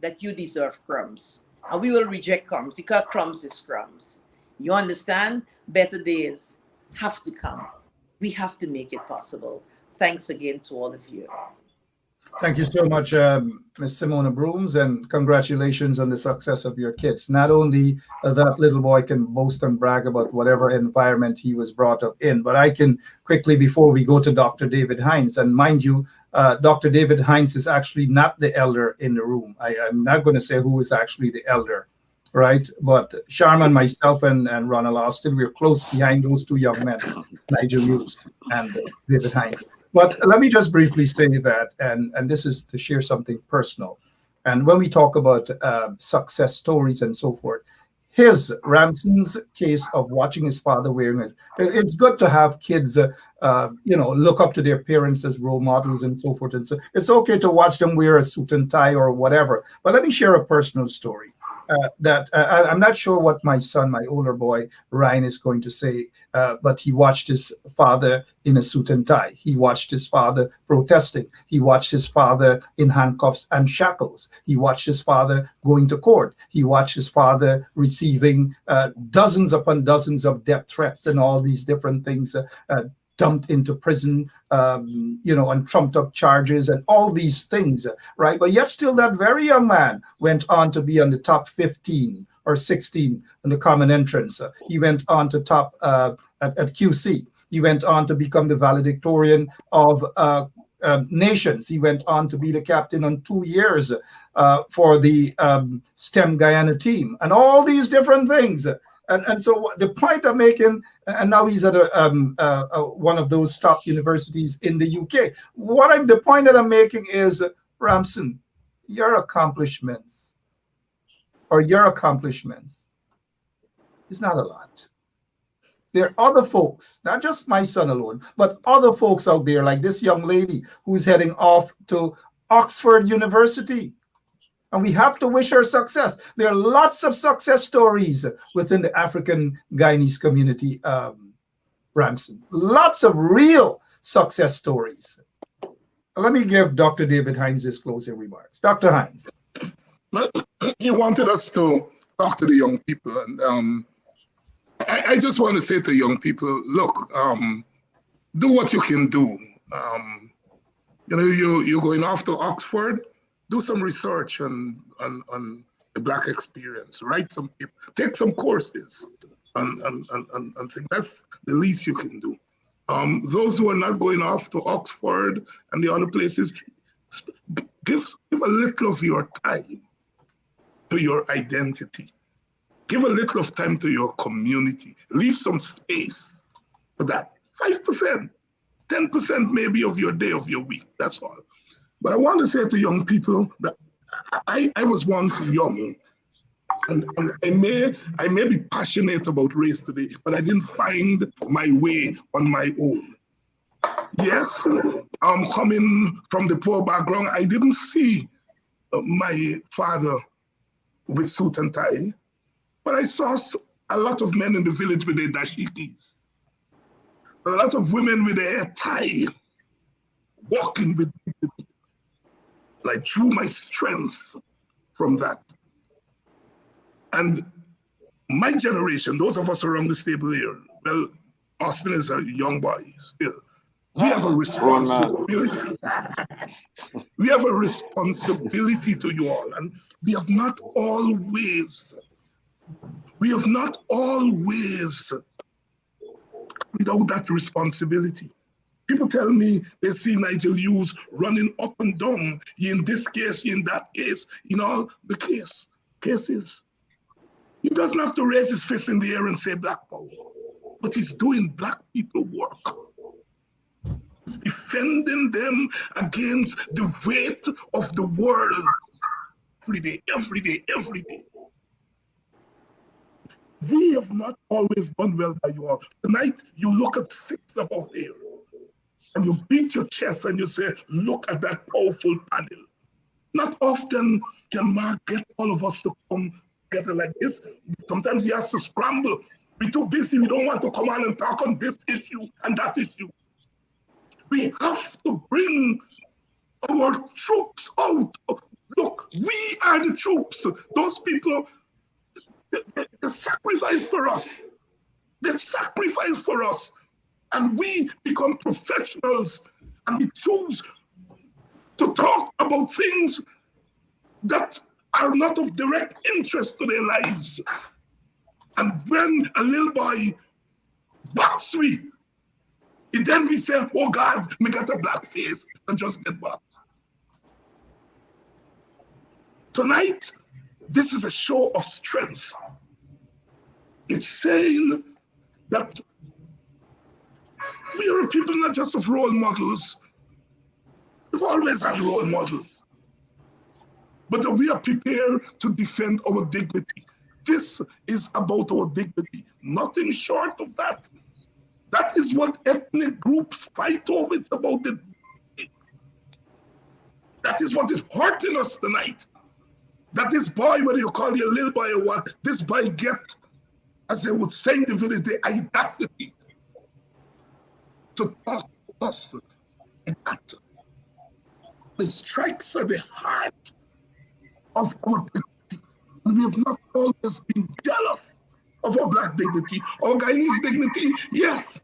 that you deserve crumbs. And we will reject crumbs because crumbs is crumbs. You understand? Better days have to come. We have to make it possible. Thanks again to all of you. Thank you so much, Ms. Simona Brooms, and congratulations on the success of your kids. Not only that little boy can boast and brag about whatever environment he was brought up in, but I can quickly, before we go to Dr. David Hines, and mind you, Dr. David Hines is actually not the elder in the room. I'm not going to say who is actually the elder, right? But Sharman, myself, and Ronald Austin, we're close behind those two young men, Nigel Hughes and David Hines. But let me just briefly say that, and this is to share something personal. And when we talk about success stories and so forth, Ramson's case of watching his father wearing it, it's good to have kids, look up to their parents as role models and so forth. And so it's okay to watch them wear a suit and tie or whatever. But let me share a personal story. I'm not sure what my son, my older boy, Ryan, is going to say, but he watched his father in a suit and tie. He watched his father protesting. He watched his father in handcuffs and shackles. He watched his father going to court. He watched his father receiving dozens upon dozens of death threats and all these different things, dumped into prison, on trumped up charges and all these things, right? But yet still that very young man went on to be on the top 15 or 16 in the common entrance. He went on to top at QC. He went on to become the valedictorian of nations. He went on to be the captain on 2 years for the STEM Guyana team and all these different things. And so the point I'm making, and now he's at one of those top universities in the UK. The point that I'm making is, Ramson, your accomplishments is not a lot. There are other folks, not just my son alone, but other folks out there, like this young lady who's heading off to Oxford University. And we have to wish her success. There are lots of success stories within the African Guyanese community, Ramson. Lots of real success stories. Let me give Dr. David Hines his closing remarks. Dr. Hines. You wanted us to talk to the young people. And I just want to say to young people, look, do what you can do. You're going off to Oxford. Do some research on the Black experience. Write some, take some courses, and think that's the least you can do. Those who are not going off to Oxford and the other places, give a little of your time to your identity. Give a little of time to your community. Leave some space for that. 5%, 10% maybe of your day, of your week. That's all. But I want to say to young people that I was once young, and I may be passionate about race today, but I didn't find my way on my own. Yes, I'm coming from the poor background. I didn't see my father with suit and tie, but I saw a lot of men in the village with their dashikis, a lot of women with their hair tie, walking with dignity. I drew my strength from that. And my generation, those of us around this table here, well, Austin is a young boy still. We have a responsibility. We have a responsibility to you all, and we have not always without that responsibility. People tell me they see Nigel Hughes running up and down, he in this case, he in that case, in all the cases. He doesn't have to raise his fist in the air and say black power, but he's doing black people work. Defending them against the weight of the world every day. We have not always done well by you all. Tonight, you look at 6 of us here and you beat your chest and you say, look at that powerful panel. Not often can Mark get all of us to come together like this. Sometimes he has to scramble. We're too busy. We don't want to come on and talk on this issue and that issue. We have to bring our troops out. Look, we are the troops. Those people, they sacrifice for us. They sacrifice for us. And we become professionals and we choose to talk about things that are not of direct interest to their lives. And when a little boy box me, then we say, oh God, me got a black face and just get boxed. Tonight, this is a show of strength. It's saying that we are people not just of role models. We've always had role models. But that we are prepared to defend our dignity. This is about our dignity. Nothing short of that. That is what ethnic groups fight over. It's about the dignity. That is what is hurting us tonight. That this boy, whether you call it a little boy or what, this boy get, as they would say in the village, the audacity to talk to us like that. It strikes at the heart of our dignity. And we have not always been jealous of our black dignity, our Guyanese dignity, yes.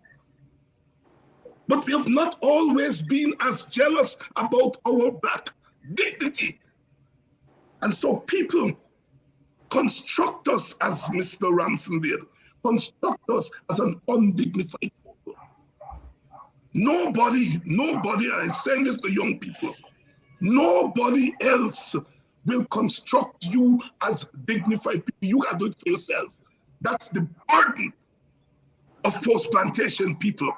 But we have not always been as jealous about our black dignity. And so people construct us, as Mr. Ramson did, construct us as an undignified people. Nobody, and I'm saying this to young people, nobody else will construct you as dignified people. You got to do it for yourselves. That's the burden of post-plantation people.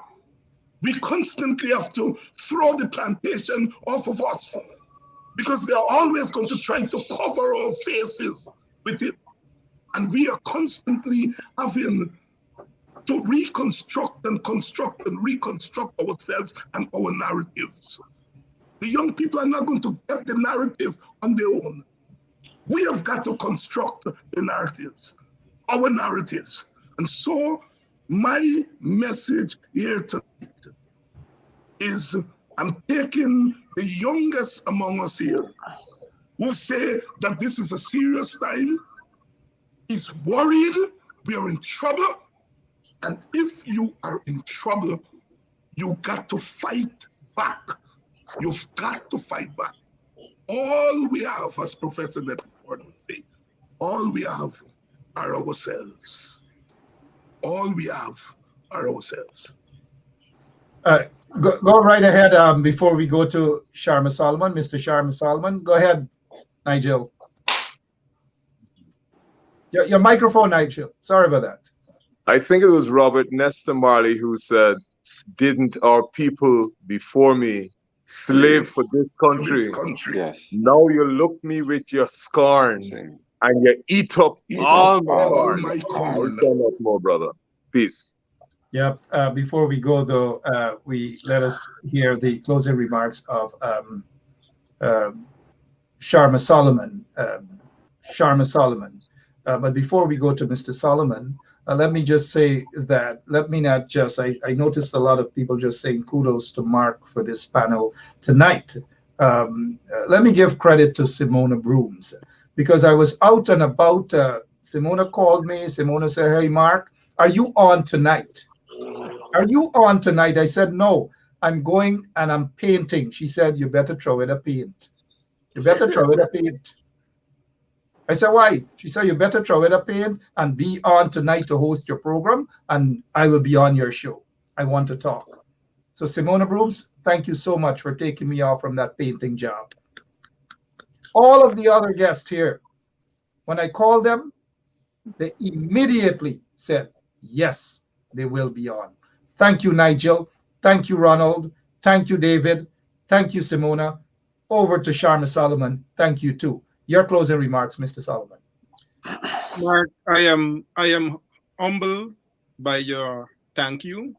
We constantly have to throw the plantation off of us because they're always going to try to cover our faces with it. And we are constantly having to reconstruct and construct and reconstruct ourselves and our narratives. The young people are not going to get the narrative on their own. We have got to construct the narratives, our narratives. And so my message here tonight is I'm taking the youngest among us here who say that this is a serious time. He's worried, we are in trouble. And if you are in trouble, you got to fight back. You've got to fight back. All we have, as Professor Netford would say, all we have are ourselves. All we have are ourselves. Go right ahead before we go to Sharma Solomon, Mr. Sharma Solomon. Go ahead, Nigel. Your microphone, Nigel. Sorry about that. I think it was Robert Nesta Marley who said, didn't our people before me slave for this country? Yes. Now you look me with your scorn and you eat up all my corn. So much more, brother. Peace. Yep. Before we go, though, let us hear the closing remarks of Sharma Solomon. But before we go to Mr. Solomon, let me just say that, I noticed a lot of people just saying kudos to Mark for this panel tonight. Let me give credit to Simona Brooms, because I was out and about Simona called me. Simona said, hey, Mark, are you on tonight? Are you on tonight? I said, no, I'm going and I'm painting. She said, you better throw it a paint. You better throw it a paint. I said, why? She said, you better throw it a paint and be on tonight to host your program, and I will be on your show. I want to talk. So Simona Brooms, thank you so much for taking me off from that painting job. All of the other guests here, when I called them, they immediately said, yes, they will be on. Thank you, Nigel. Thank you, Ronald. Thank you, David. Thank you, Simona. Over to Sharma Solomon. Thank you, too. Your closing remarks, Mr. Solomon. Mark, I am humbled by your thank you.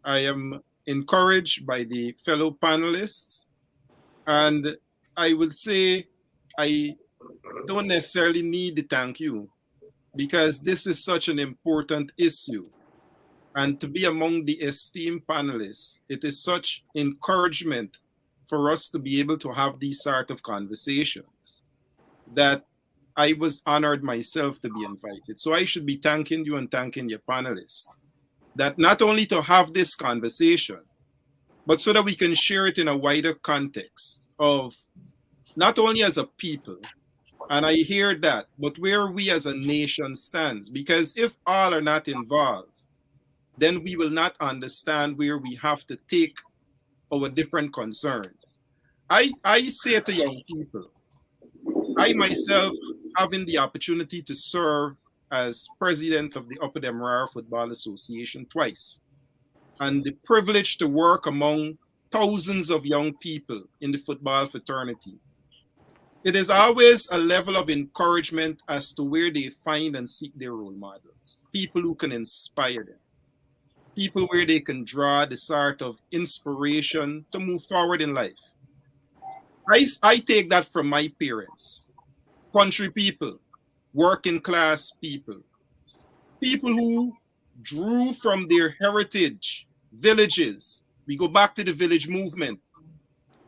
I am encouraged by the fellow panelists. And I would say I don't necessarily need the thank you, because this is such an important issue. And to be among the esteemed panelists, it is such encouragement for us to be able to have these sort of conversations that I was honored myself to be invited. So I should be thanking you and thanking your panelists, that not only to have this conversation, but so that we can share it in a wider context of not only as a people, and I hear that, but where we as a nation stands. Because if all are not involved, then we will not understand where we have to take our different concerns. I say to young people, I myself, having the opportunity to serve as president of the Upper Demerara Football Association twice, and the privilege to work among thousands of young people in the football fraternity, it is always a level of encouragement as to where they find and seek their role models, people who can inspire them, people where they can draw the sort of inspiration to move forward in life. I take that from my parents, country people, working class people, people who drew from their heritage, villages. We go back to the village movement.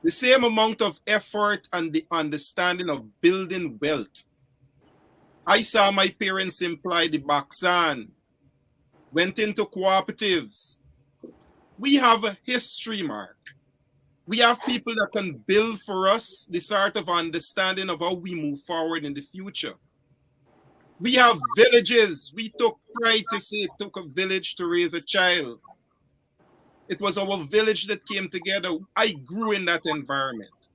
The same amount of effort and the understanding of building wealth. I saw my parents employ the Baksan, went into cooperatives. We have a history, Mark. We have people that can build for us the sort of understanding of how we move forward in the future. We have villages. We took pride to say it took a village to raise a child. It was our village that came together. I grew in that environment.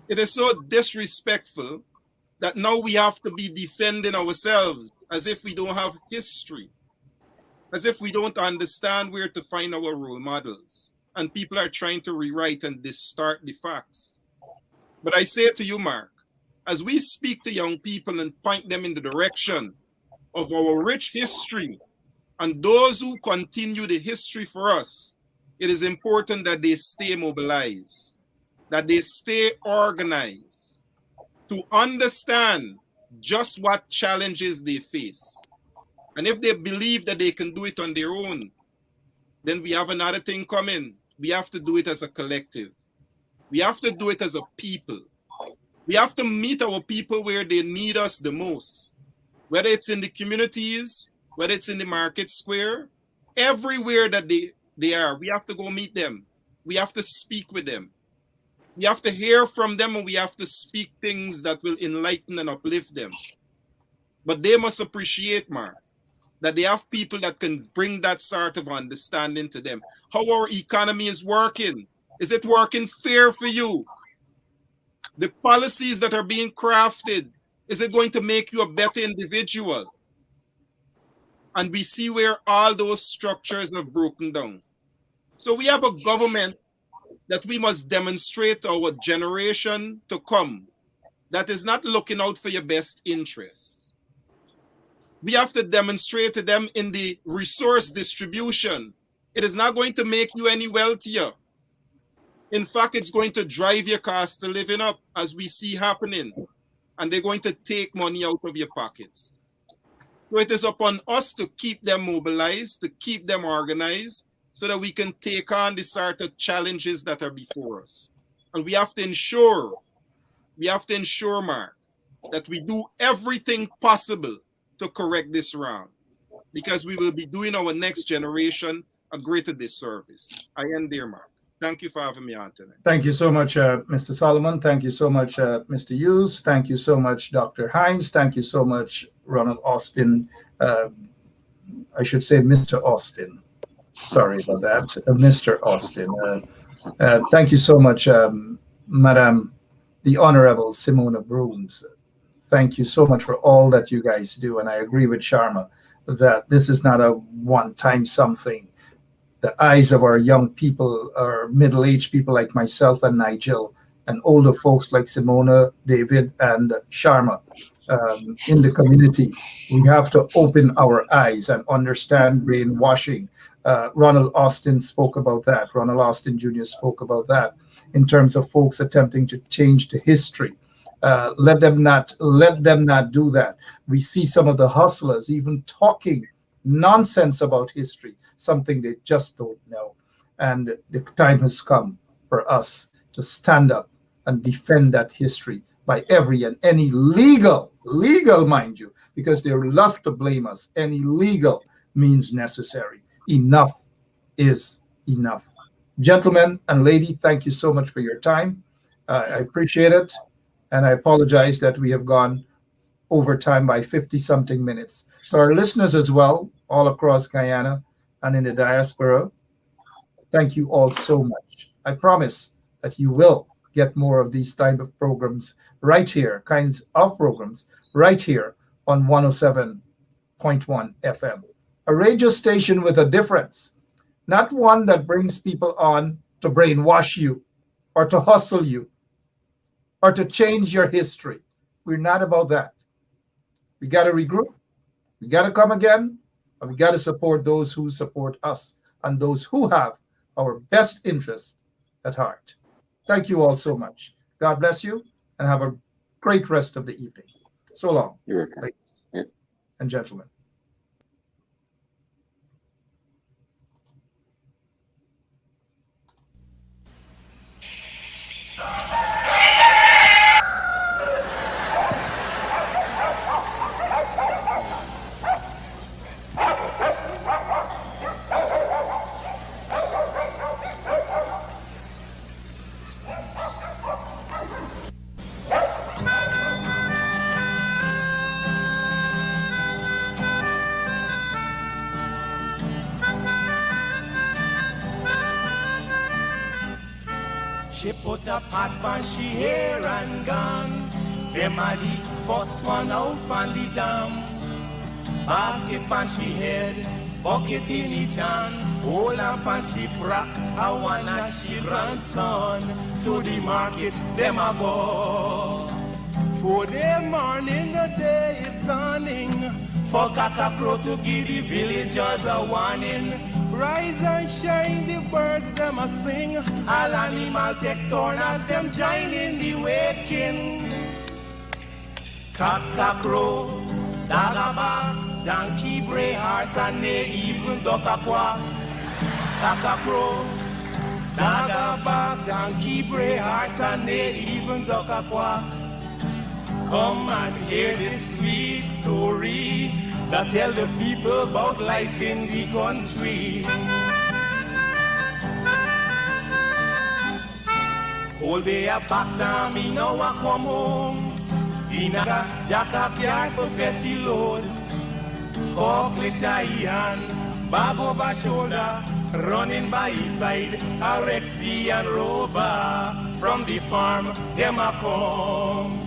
It is so disrespectful that now we have to be defending ourselves as if we don't have history, as if we don't understand where to find our role models. And people are trying to rewrite and distort the facts. But I say to you, Mark, as we speak to young people and point them in the direction of our rich history and those who continue the history for us, it is important that they stay mobilized, that they stay organized to understand just what challenges they face. And if they believe that they can do it on their own, then we have another thing coming. We have to do it as a collective. We have to do it as a people. We have to meet our people where they need us the most, whether it's in the communities, whether it's in the market square, everywhere that they are, we have to go meet them. We have to speak with them. We have to hear from them, and we have to speak things that will enlighten and uplift them. But they must appreciate, Mark, that they have people that can bring that sort of understanding to them. How our economy is working. Is it working fair for you? The policies that are being crafted, is it going to make you a better individual? And we see where all those structures have broken down. So we have a government that we must demonstrate to our generation to come that is not looking out for your best interests. We have to demonstrate to them in the resource distribution. It is not going to make you any wealthier. In fact, it's going to drive your cost of living up, as we see happening. And they're going to take money out of your pockets. So it is upon us to keep them mobilized, to keep them organized, so that we can take on the sort of challenges that are before us. And we have to ensure, Mark, that we do everything possible to correct this wrong, because we will be doing our next generation a greater disservice. I end there, Mark. Thank you for having me on tonight. Thank you so much, Mr. Solomon. Thank you so much, Mr. Hughes. Thank you so much, Dr. Hines. Thank you so much, Ronald Austin. I should say Mr. Austin. Sorry about that, Mr. Austin. Thank you so much, Madam the Honorable Simona Brooms. Thank you so much for all that you guys do. And I agree with Sharma that this is not a one-time something. The eyes of our young people, our middle-aged people like myself and Nigel, and older folks like Simona, David, and Sharma in the community, we have to open our eyes and understand brainwashing. Ronald Austin spoke about that. Ronald Austin Jr. spoke about that in terms of folks attempting to change the history. Let them not do that. We see some of the hustlers even talking nonsense about history, something they just don't know. And the time has come for us to stand up and defend that history by every and any legal, mind you, because they love to blame us. Any legal means necessary. Enough is enough. Gentlemen and lady, thank you so much for your time. I appreciate it. And I apologize that we have gone over time by 50-something minutes. To our listeners as well, all across Guyana and in the diaspora, thank you all so much. I promise that you will get more of these type of programs right here, kinds of programs right here on 107.1 FM. A radio station with a difference, not one that brings people on to brainwash you or to hustle you or to change your history. We're not about that. We got to regroup. We got to come again. And we got to support those who support us and those who have our best interests at heart. Thank you all so much. God bless you and have a great rest of the evening. So long, ladies and gentlemen. She put a pot on she hair and gone. Them a the first one out on the dam. Basket on she head, bucket in each hand. Hold up on she frock, I wanna she grandson. To the market, them a go. For the morning, the day is dawning. For cockacrow to give the villagers a warning. Rise and shine, the birds them a sing. All animal take turn as them join in the waking. Cockacrow, dagaba, donkey, bray, horse, and they even duck a quack. Cockacrow, dagaba, donkey, bray, horse, and they even duck a quack. Come and hear this sweet story that tell the people about life in the country. All day a back down, me now a come home. In a jackass yard for fetchy load. Cockle shy hand, bag over shoulder, running by his side, a Rexy and Rover. From the farm, them a come.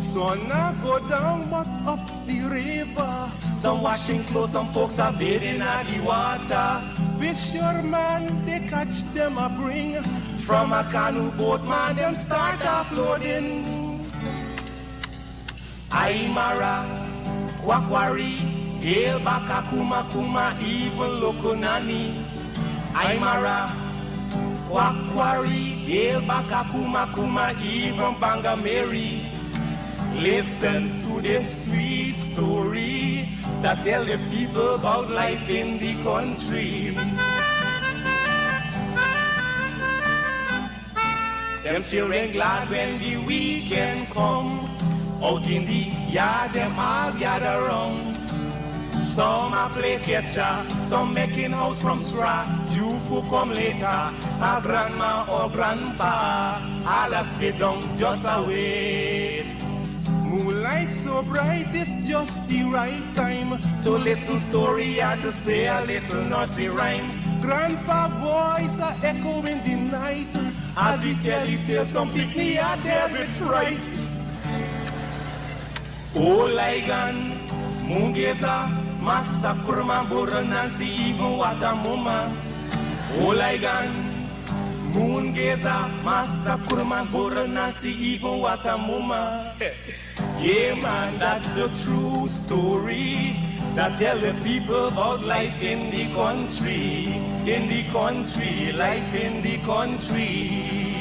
Sun a go down but up the river. Some washing clothes, some folks are bathing at the water. Fisherman, they catch them a bring. From a canoe boat, man, them start offloading. Aymara, Kwakwari, Hail Baka Kuma Kuma, even Lokonani. Aymara, Kwakwari, Hail Baka Kuma Kuma, even Banga Mary. Listen to this sweet story that tell the people about life in the country. Them children glad when the weekend come. Out in the yard, them all gather round. Some a play catcher, some making house from straw. Two who come later, a grandma or grandpa. All a sit down just a wait. Moonlight so bright, it's just the right time to listen story and to say a little nursery rhyme. Grandpa voice a echo in the night as he tell you tell some picnic a there with fright. Oh Ligan, Mungeza, Massa Kurma Bura Nancy even Watamuma. Oh Ligan, Mungeza, Massa Kurma Bura Nancy even Watamuma. Yeah man, that's the true story that tell the people about life in the country, life in the country.